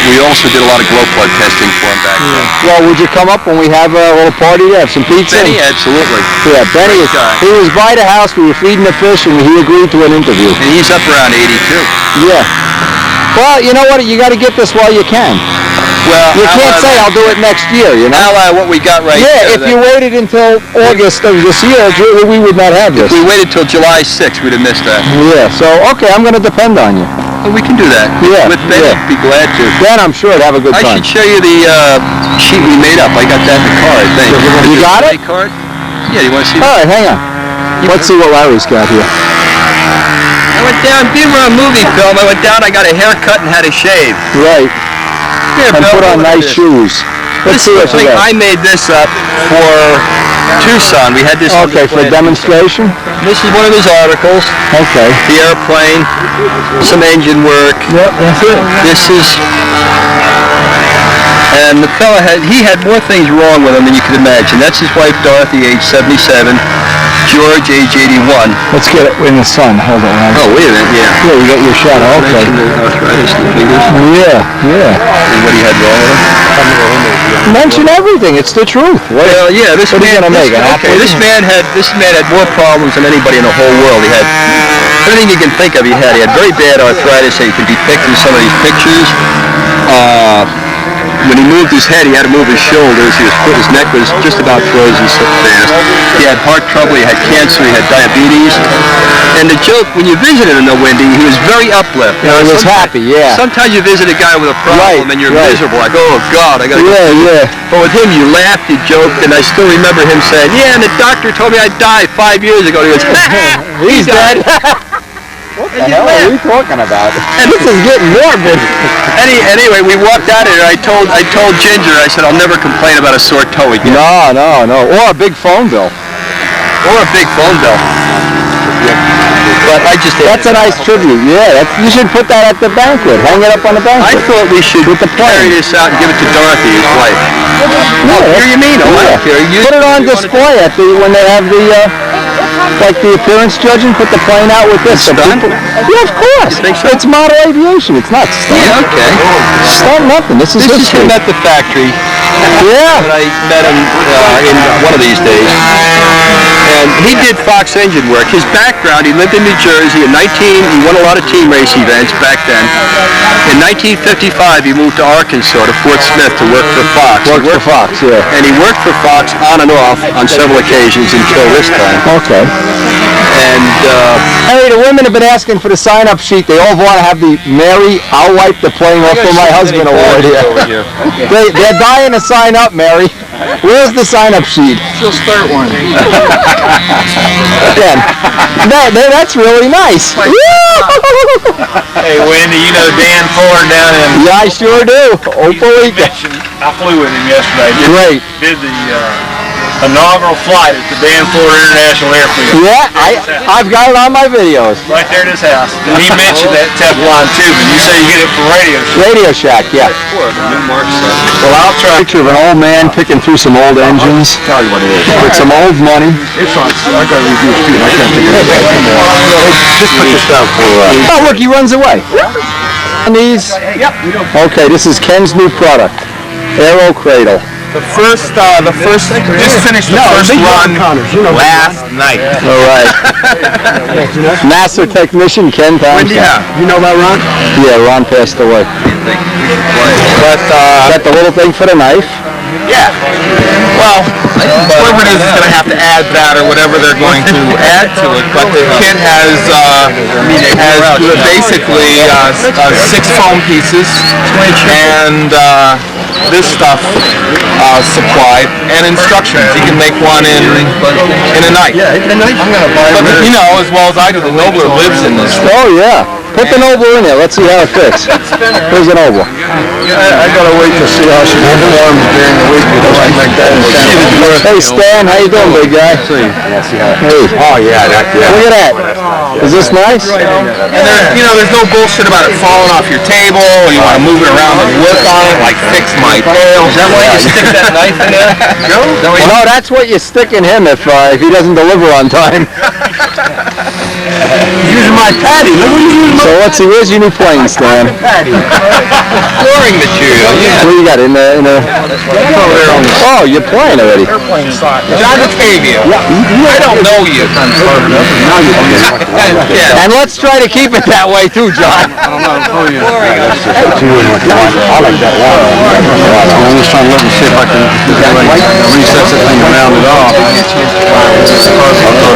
We also did a lot of glow plug testing for him back then. Well, would you come up when we have a little party there? Have some pizza? Benny, absolutely. Yeah, Benny. He was by the house. We were feeding the fish, and he agreed to an interview. And he's up around 82. Yeah. Well, you know what? You got to get this while you can. Well, you can't say I'll do it next year, you know? What we got right here. Yeah, if you waited until August of this year, we would not have this. If we waited till July 6th, we'd have missed that. Yeah, so, okay, I'm going to depend on you. Well, we can do that. Yeah. With Ben, I'd be glad to. Ben, I'm sure would have a good time. I should show you the sheet we made up. I got that in the car, I think. You got it? Card? Yeah, you want to see that? All right, hang on. Let's see what Larry's got here. I went down, being on a movie film, I went down, I got a haircut and had a shave. Right. Here, and Bill, put on nice shoes. Let's see what you got. I made this up for Tucson. We had this. Okay, for demonstration? This is one of his articles. Okay. The airplane, some engine work. Yep, that's it. This is... And the fella had more things wrong with him than you could imagine. That's his wife Dorothy, age 77. George, age 81. Let's get it in the sun. Hold on. Oh, wait a minute, yeah. Yeah, you got your shadow. Okay. Arthritis in the fingers. Yeah. And what he had wrong with him? Mention everything. It's the truth. Well, yeah. This man had more problems than anybody in the whole world. He had everything you can think of. He had very bad arthritis that you can depict in some of these pictures. When he moved his head, he had to move his shoulders. His neck was just about frozen so fast. He had heart trouble, he had cancer, he had diabetes. And the joke, when you visited him, though, Wendy, he was very uplifting. He was happy, yeah. Sometimes you visit a guy with a problem and you're miserable, like, oh, God, I got to go. Yeah. But with him, you laughed, you joked, and I still remember him saying, yeah, and the doctor told me I'd die 5 years ago. And he goes, he's dead. What the hell are we talking about? And this is getting morbid. Anyway, we walked out of there. I told Ginger, I said, I'll never complain about a sore toe again. No. Or a big phone bill. But that's a nice tribute. Yeah, you should put that at the banquet. Hang it up on the banquet. I thought we should carry this out and give it to Dorothy, his wife. No, here you mean? Oh, I don't care. Put it on display at when they have the the appearance judging. Put the plane out with this. Stunt? Yeah, of course. You think so? It's model aviation. It's not stunt. Yeah, okay. Stunt nothing. This is him at the factory. Yeah. But I met him in one of these days. And he did Fox engine work. His background, he lived in New Jersey. He won a lot of team race events back then. In 1955, he moved to Arkansas, to Fort Smith, to work for Fox. Worked for Fox, yeah. And he worked for Fox on and off on several occasions until this time. Okay. And, hey, the women have been asking for the sign-up sheet. They all want to have the Mary, I'll wipe the plane off for my husband award here. They're dying to sign up, Mary. Where's the sign-up sheet? She'll start one. Again, that's really nice. Hey, Wendy, you know Dan Ford down in... Yeah, I sure do. Opelika. I flew with him yesterday. Great. Did the inaugural flight at the Dan Ford International Airfield. Yeah, I've got it on my videos. Right there at his house. And he mentioned that Teflon tubing. You say you get it from Radio Shack. Radio Shack, yeah. Well, I'll try. Picture of an old man picking through some old engines. Tell you what it is. With some old money. It's on. I got reviews too. I can't think of it. Just put this down for. Oh, look, he runs away. And these. Yep. Okay, this is Ken's new product. Aero Cradle. Just finished the first run last night. All right. Master technician Ken Thompson. You know about Ron? Yeah, Ron passed away. But Got the little thing for the knife. yeah, well, whoever it is going to have to add that or whatever they're going to add to it. But the kit has basically 6 foam pieces and this stuff supplied and instructions. You can make one in a night. But you know as well as I do, the Nobler lives in this. Oh yeah. Put the Nobler in there. Let's see how it fits. Here's the Nobler. I gotta wait to see how she performs during the week before I make that. Hey Stan, how you doing, big guy? Hey. Oh yeah, Look at that. Is this nice? And there's no bullshit about it falling off your table or you want to move it around and work on it like fix my tail. Is that why you stick that knife in there? No, that's what you stick in him if he doesn't deliver on time. Using my patty. Look what you're using. So let's see, where's your new plane, Stan? Flooring material, yeah. What do you got in the Oh, you're flying already. John Batavia. I don't know you. Yeah. And let's try to keep it that way too, John. I like that one. I'm just trying to look and see if I can recess that thing around it off.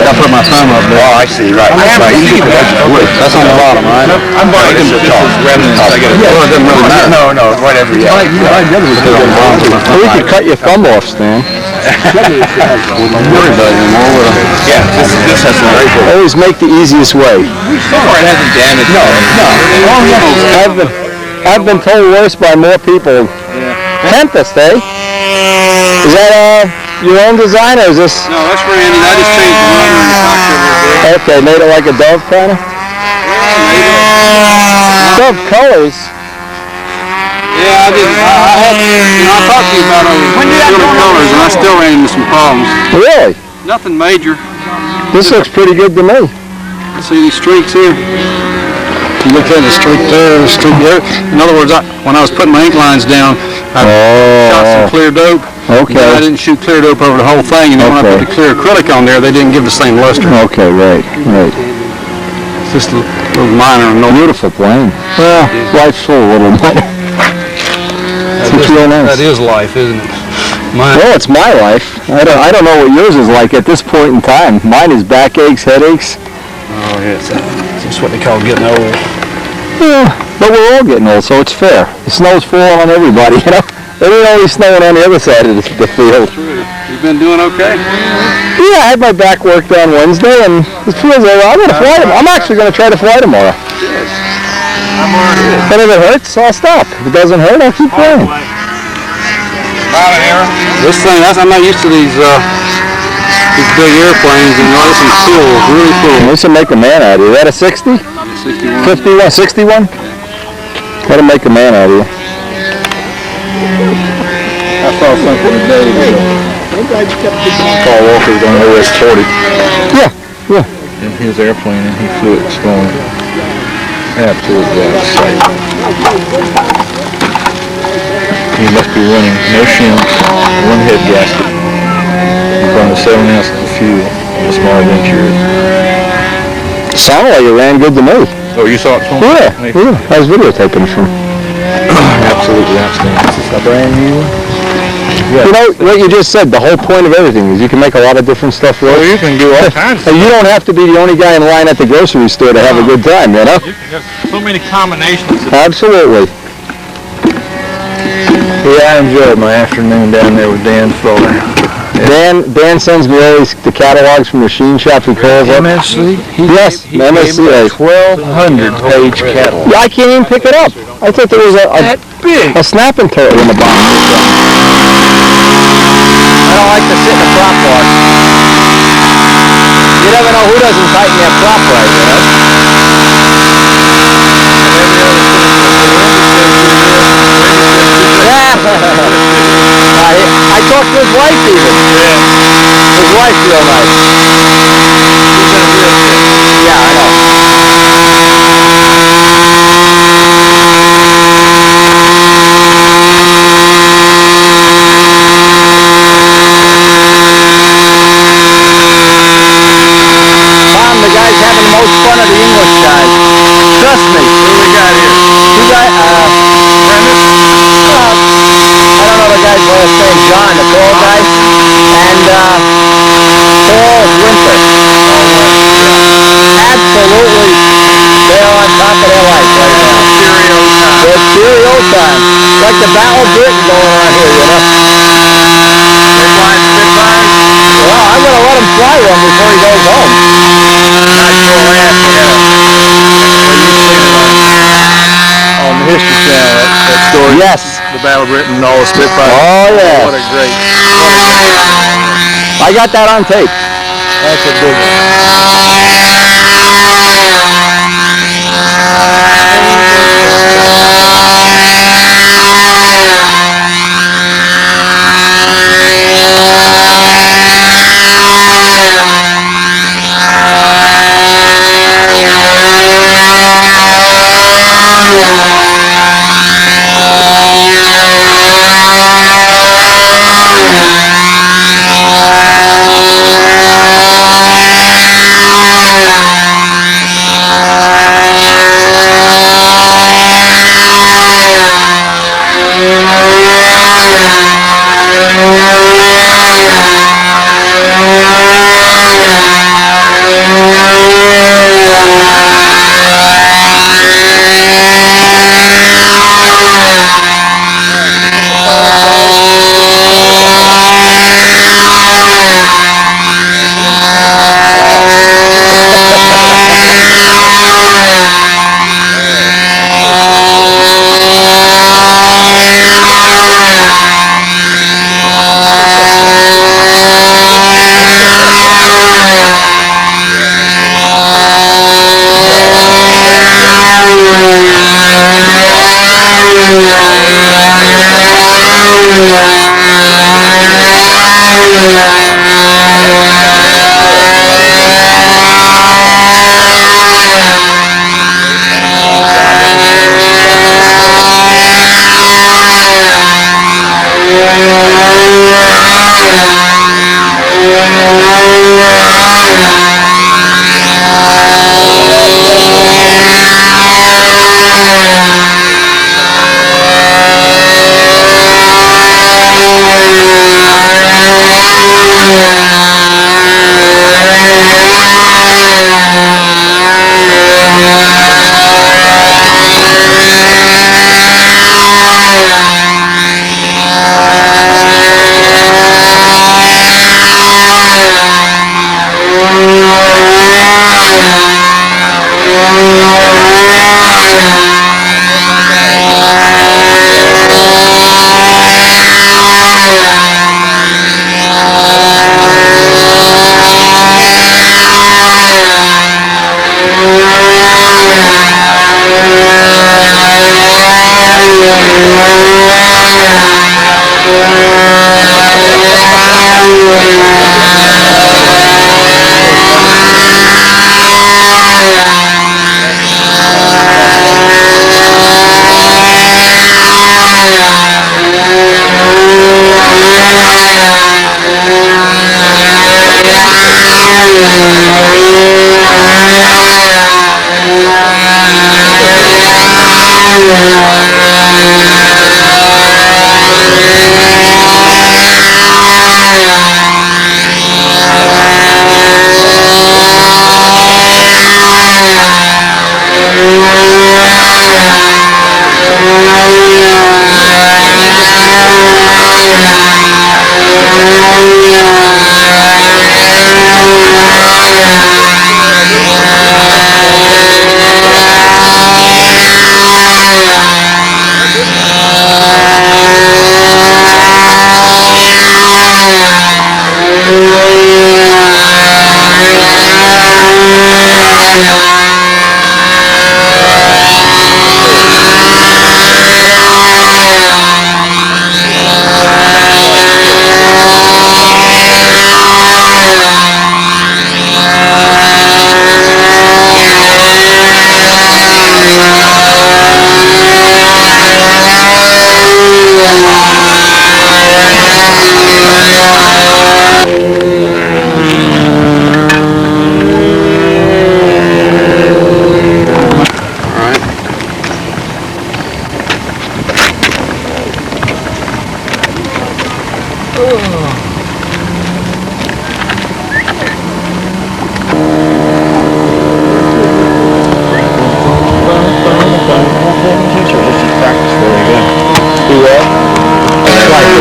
I put my thumb up there. Oh, I see, right. That's on the bottom, right? I'm buying this is remnants. I get it. Well, it doesn't really matter. No, whatever. Yeah. We could cut your thumb off, Stan. Yeah, this has some very good. Always make the easiest way. So far it hasn't damaged. No. I've been told worse by more people. Tempest, eh? Is that your own design or is this? No, that's Randy. I just changed the runner in the cockpit a little bit. Okay, made it like a dove kind of? Dove colors. Yeah, I did. I talked to you about different colors, and I still ran into some problems. Really? Nothing major. This looks pretty good to me. See these streaks here? You look at the streak there, the streak there. In other words, when I was putting my ink lines down, I shot some clear dope. Okay. But I didn't shoot clear dope over the whole thing, and then when I put the clear acrylic on there, they didn't give the same luster. Okay, right. It's just a little minor. No Beautiful plane. Well, life's full a little bit. It's real nice. That is life, isn't it? Well, it's my life. I don't know what yours is like at this point in time. Mine is backaches, headaches. Oh, yeah, it's what they call getting old. Yeah, but we're all getting old, so it's fair. The snow's falling on everybody, you know. It ain't always snowing on the other side of the field. True. You've been doing okay? Yeah, I had my back worked on Wednesday, and it feels like I'm going to fly tomorrow. I'm actually going to try to fly tomorrow. Yes. I'm already in. And if it hurts, I'll stop. If it doesn't hurt, I'll keep flying. This thing, I'm not used to these big airplanes, and this one's cool, really cool. This will make a man out of you. Is that a 60? 61. 61? That'll make a man out of you. I saw something today. Paul Walker's on OS-40. Yeah. In his airplane, and he flew it slowing. Absolutely out of sight. He must be running no shims, one head gasket. He's running 7 ounces of fuel on a small Venture. Sounded like it ran good to me. Oh, you saw it? Yeah. I was videotaping it from. Absolutely outstanding. Is this a brand new one? You know, what you just said, the whole point of everything is you can make a lot of different stuff work. Well, you can do all kinds of You don't have to be the only guy in line at the grocery store to have a good time, you know? There's so many combinations. Absolutely. Yeah, I enjoyed my afternoon down there with Dan Fuller. Dan sends me always the catalogs from machine shops he calls up. MSC? Yes, He gave me a MSC. 1,200-page catalog. Yeah, I can't even pick it up. I thought there was a snapping turtle in the bottom. I don't like to sit in a prop bar. You never know who doesn't tighten their prop right, you know? I talked to his wife even. His wife's real nice. Yeah, I know. fall, winter. Absolutely, they're on top of their life right now. It's Cheerio time. It's like the Battle of Britain going on here, you know. Well, I'm going to let him fly one before he goes home. On the History Channel, that story. Yes. The Battle of Britain and all the Spitfires. Oh, yeah. What a great. I got that on tape. That's a big one.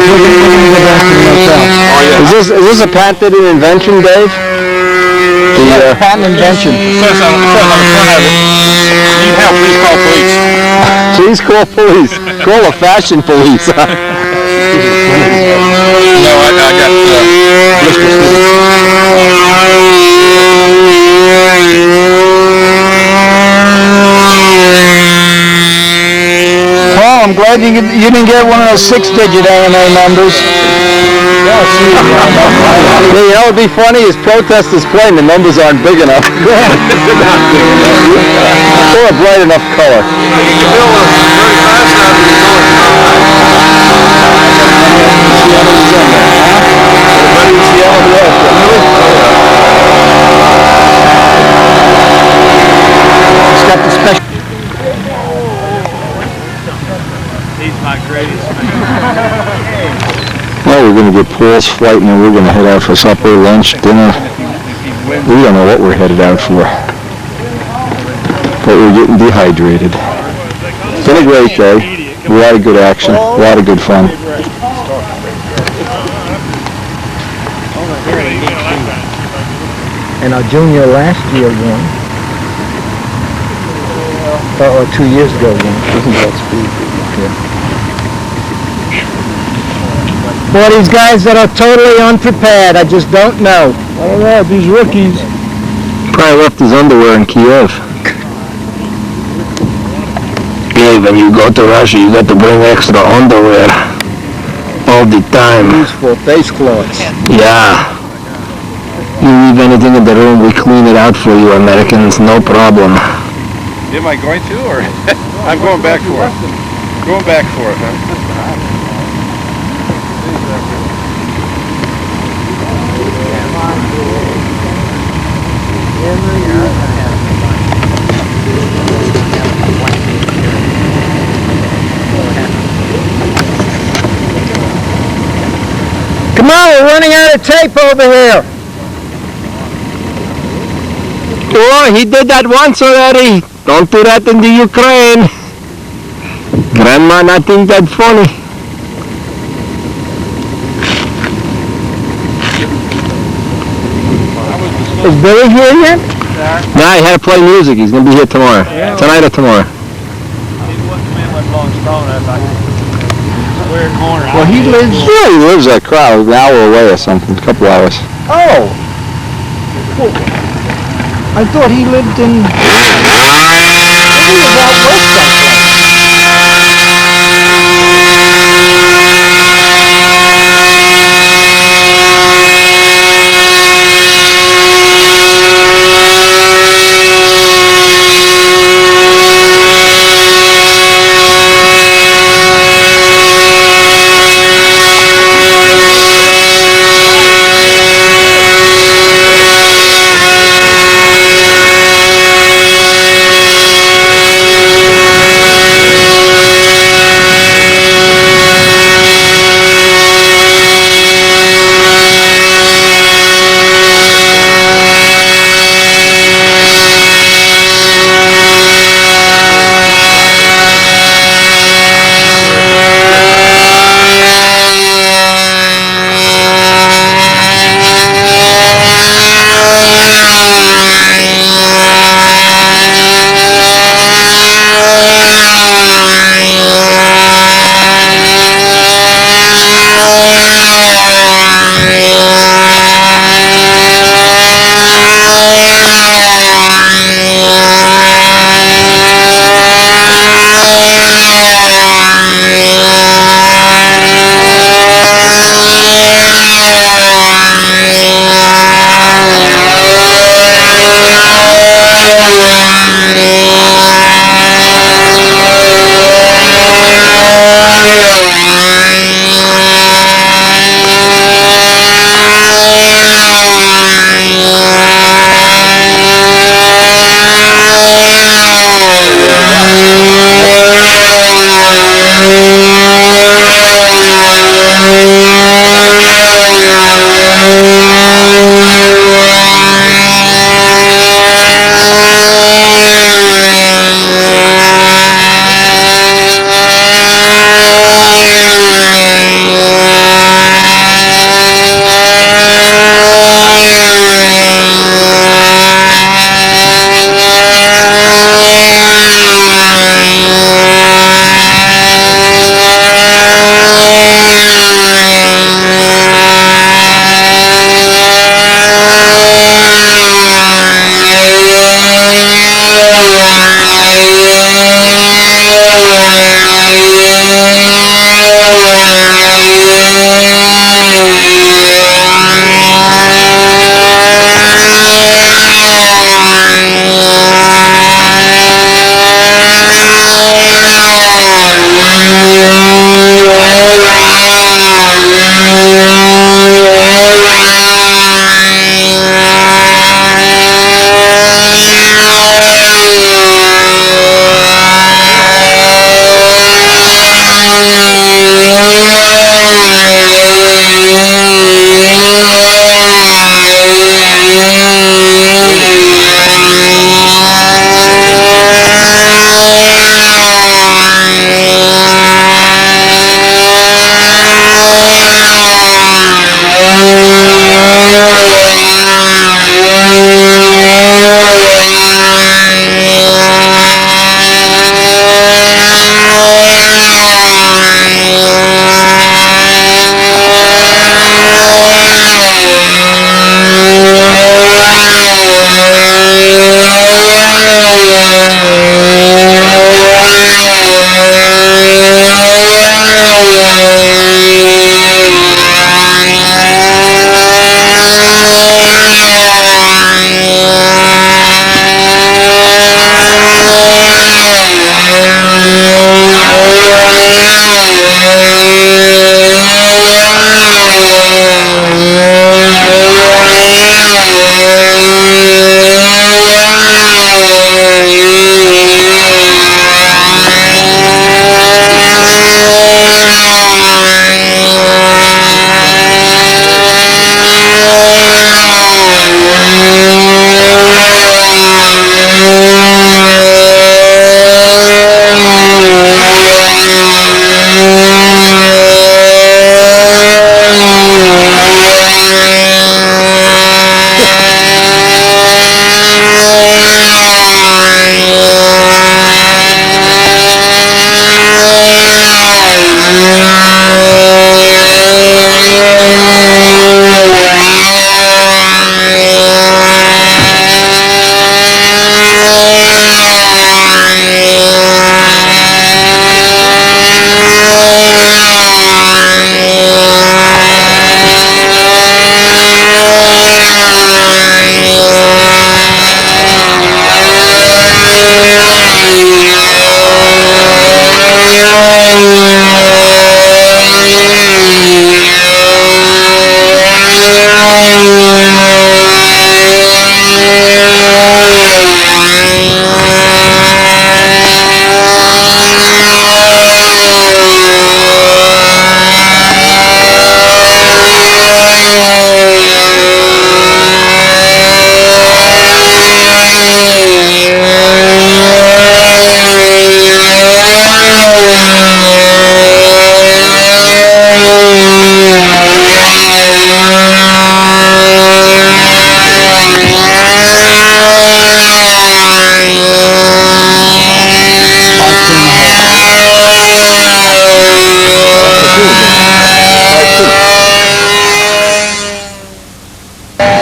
go back to the motel. Oh, yeah. Is this a patented invention, Dave? Patent invention. It says on the front of it, need help, please call police. Please call police. Call the fashion police. No, I got Bristol City. Paul, I'm glad you didn't get one of those 6-digit AMA numbers. Yeah, you know what would be funny is protesters claim the numbers aren't big enough. Or a bright enough color. It's got the special. He's my greatest fan. Well, we're going to get Paul's flight and then we're going to head out for supper, lunch, dinner. We don't know what we're headed out for. But we're getting dehydrated. It's been a great day. A lot of good action. A lot of good fun. And our junior last year won. Or 2 years ago won. Well, these guys that are totally unprepared, I just don't know. I don't know, these rookies. Probably left his underwear in Kiev. Yeah, when you go to Russia, you got to bring extra underwear all the time. Useful face cloths. Yeah. You leave anything in the room, we clean it out for you, Americans, no problem. Am I going to, or? I'm going back for it. Going back for it, huh? Come on, we're running out of tape over here. Oh, he did that once already. Don't do that in the Ukraine. Grandma not think that funny. Is Billy here yet? No, he had to play music. He's going to be here tomorrow. Tonight or tomorrow. Well, he lives... Yeah, he lives at Crowd, an hour away or something, a couple hours. Oh. Well, I thought he lived in... He was out west someplace.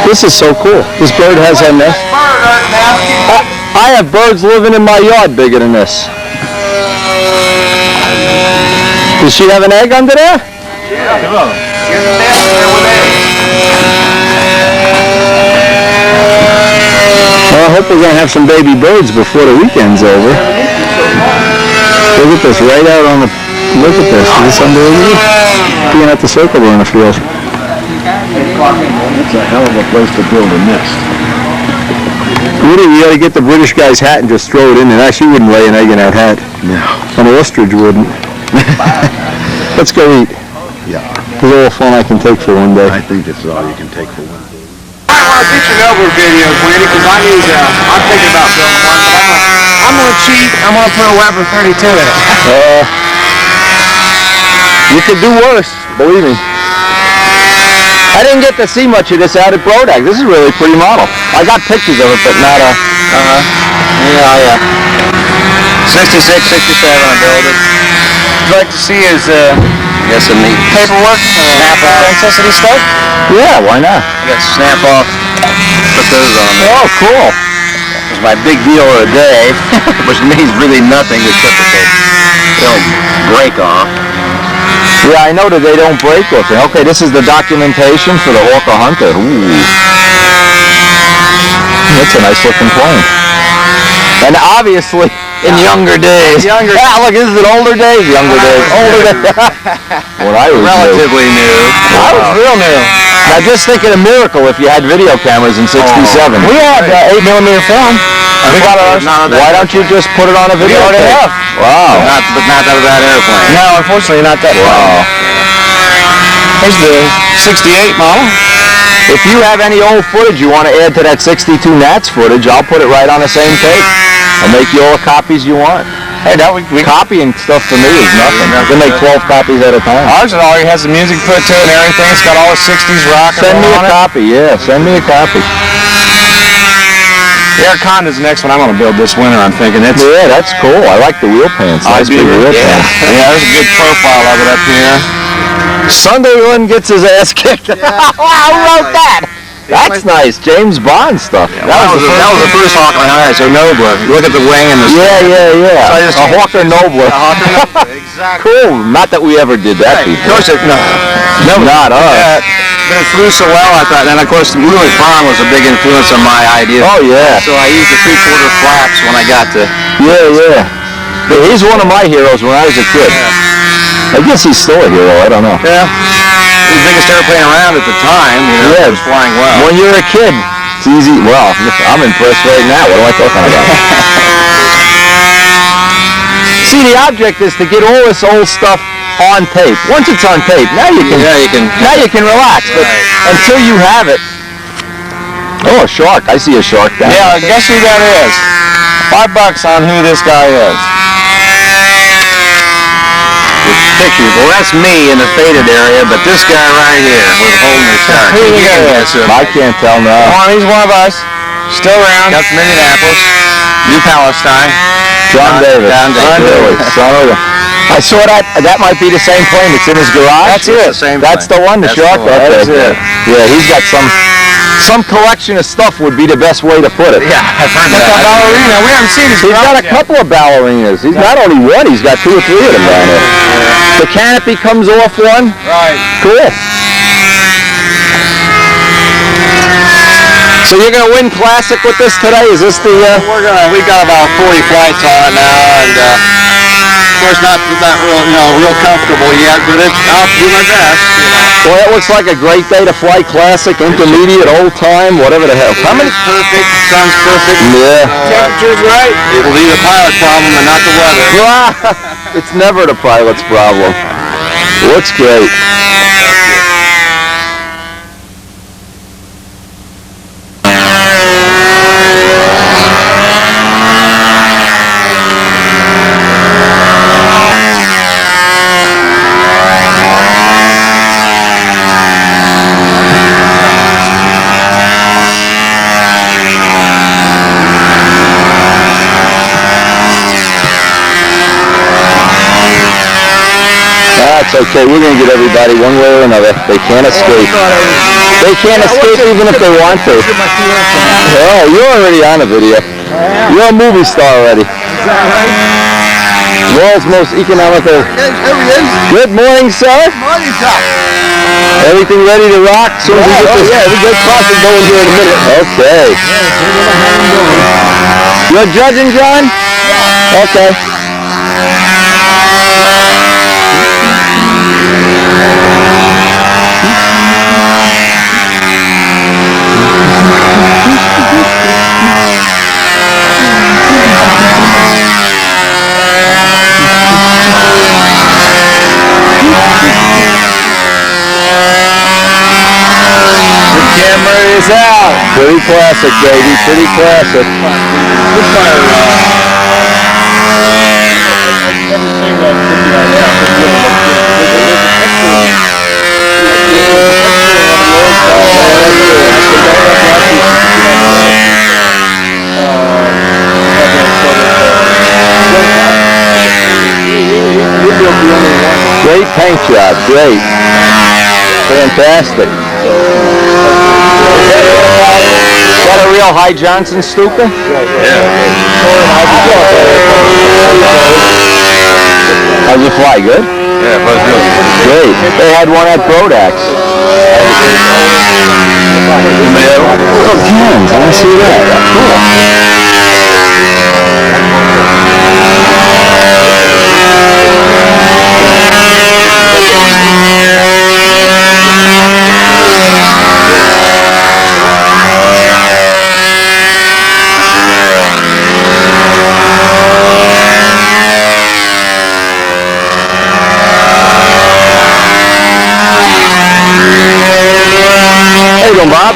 This is so cool. This bird has a nest. I have birds living in my yard bigger than this. Does she have an egg under there? Well, I hope we're going to have some baby birds before the weekend's over. Look at this, right out on the... Look at this. Is this unbelievable? Being at the circle runner field. It's a hell of a place to build a nest. Woody, you gotta get the British guy's hat and just throw it in, and actually wouldn't lay an egg in that hat. No. An ostrich wouldn't. Let's go eat. Yeah. It's all fun I can take for one day. I think this is all you can take for one day. I want to get your number videos, Wendy, because I'm thinking about building one, but I'm going to cheat. I'm going to put a Weber 32 in it. You could do worse, believe me. I didn't get to see much of this out at Brodag. This is really a pretty model. I got pictures of it, but not a... Yeah. 66, 67, I built it. What I'd like to see is, I guess some neat paperwork, snap off necessity stuff. Yeah, why not? I got snap off, put those on there. Oh, cool. It was my big deal of the day, which means really nothing except that they don't break off. Yeah, I know that they don't break with it. Okay, this is the documentation for the Orca Hunter. Ooh. That's a nice looking plane. And obviously, in younger days. Look, this is in older days. Younger days. Older days. When I was Relatively new. I was real new. Now just think of a miracle if you had video cameras in '67. We had 8mm film. We got ours. Why don't you just put it on a video tape? Wow. But not out of that airplane. No, unfortunately not that Wow. Here's the 68 model. If you have any old footage you want to add to that 62 NATS footage, I'll put it right on the same tape. I'll make you all the copies you want. Hey, that we Copying stuff for me is nothing. I can make 12 copies at a time. ours already has the music put to it and everything. It's got all the 60s rock and Send me roll a on it. copy, yeah. Send me a copy. The Air Conda's the next one I'm going to build this winter, I'm thinking. It's Yeah, that's cool. I like the wheel pants. Nice big wheel pants. Yeah, there's a good profile of it up here. Sunday one gets his ass kicked. Who wrote that? That's nice. James Bond stuff. That was the first Hawker I had, so Nobler. Look at the wing and the... Yeah. So I just- A Hawker Nobler. Exactly. Cool. Not that we ever did that Of before. course, Not us. But it flew so well, I thought, and of course, Louis Farm was a big influence on my idea. Oh, yeah. So I used the 3/4 flaps when I got to... Yeah. But he's one of my heroes when I was a kid. I guess he's still a hero. I don't know. Yeah. The biggest airplane around at the time, Yeah. it was flying well. When you're a kid, it's easy. Well, I'm impressed right now. What am I talking about? See, the object is to get all this old stuff on tape. Once it's on tape, now you can relax. But until you have it, oh, a shark! I see a shark down there. Yeah, guess who that is? $5 on who this guy is. Pictures. Well, that's me in the faded area, but this guy right here was holding the shark. Who you can got? guess who. I can't tell Come now. on, he's one of us. Still around. Got from Indianapolis, New Palestine. John Davis. John Davis. Really, son of a... I saw that. That might be the same plane that's in his garage. That's it. The same That's the one, the That's shark. the one. Okay. That's it. Yeah, he's got some collection of stuff would be the best way to put it. Yeah, I've heard That's a that. ballerina. We haven't seen his He's got a garage yet. couple of ballerinas. He's not only one, he's got 2 or 3 of them down there. The canopy comes off one. Right. Cool. So you're going to win Classic with this today? Is this the... We got about 40 flights on it now, and of course not real comfortable yet, but I'll do my best. Well, it looks like a great day to fly Classic, intermediate, old time, whatever the hell. How many... Perfect, sun's perfect. Yeah. Temperature's right. It'll be the pilot problem and not the weather. It's never the pilot's problem. Looks great. That's That's okay. We're going to get everybody one way or another. They can't escape. They can't escape even if they want to. Oh, you're already on a video. You're a movie star already. World's most economical. Good morning, sir. Morning, sir. Everything ready to rock? Soon as we get this. Yeah, we get crossing going here in a minute. Okay. You're judging, John? Okay. Camera is out. Pretty classic, baby. Pretty classic. Great paint job. Great. Fantastic. Is that a real High Johnson Stuka? How's it fly? Good? Yeah, but Great. They had one at Brodax. Oh, cans. I see that. How you doing, Bob?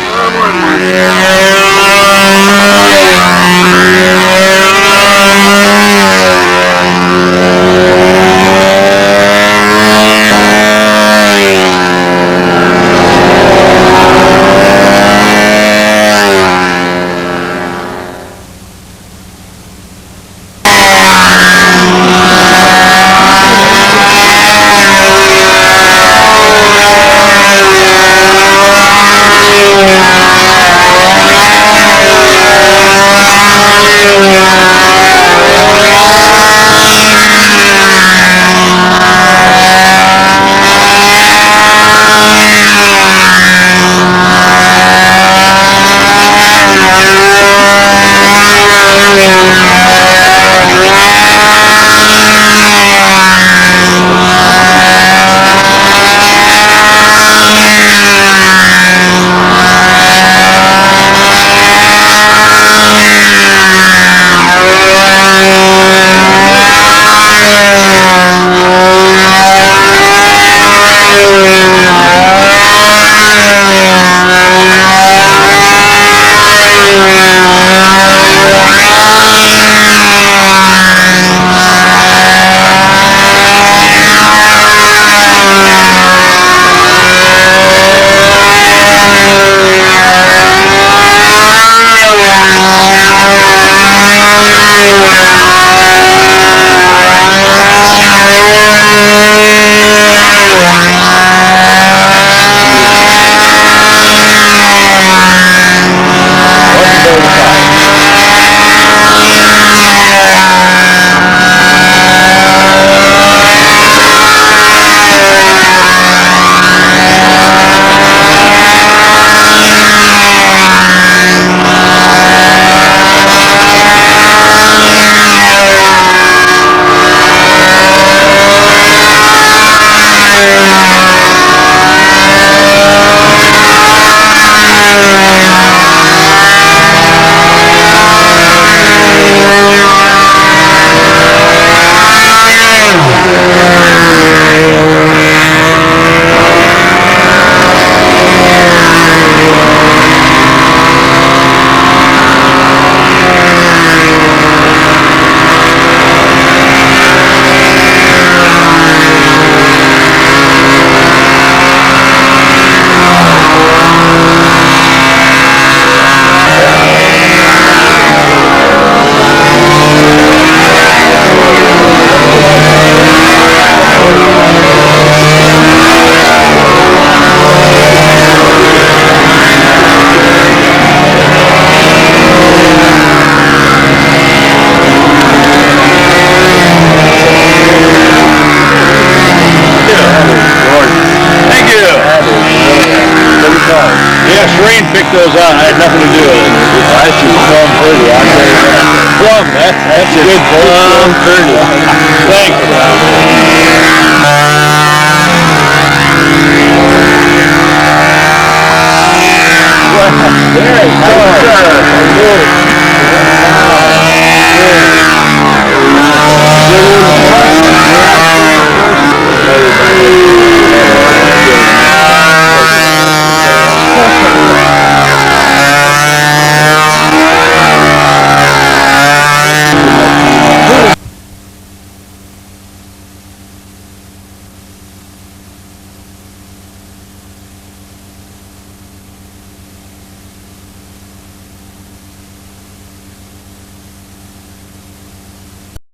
picked those out. I had nothing to do with it. That's just plum pretty. I tell you that. Plum, that's a good plum pretty. Thanks.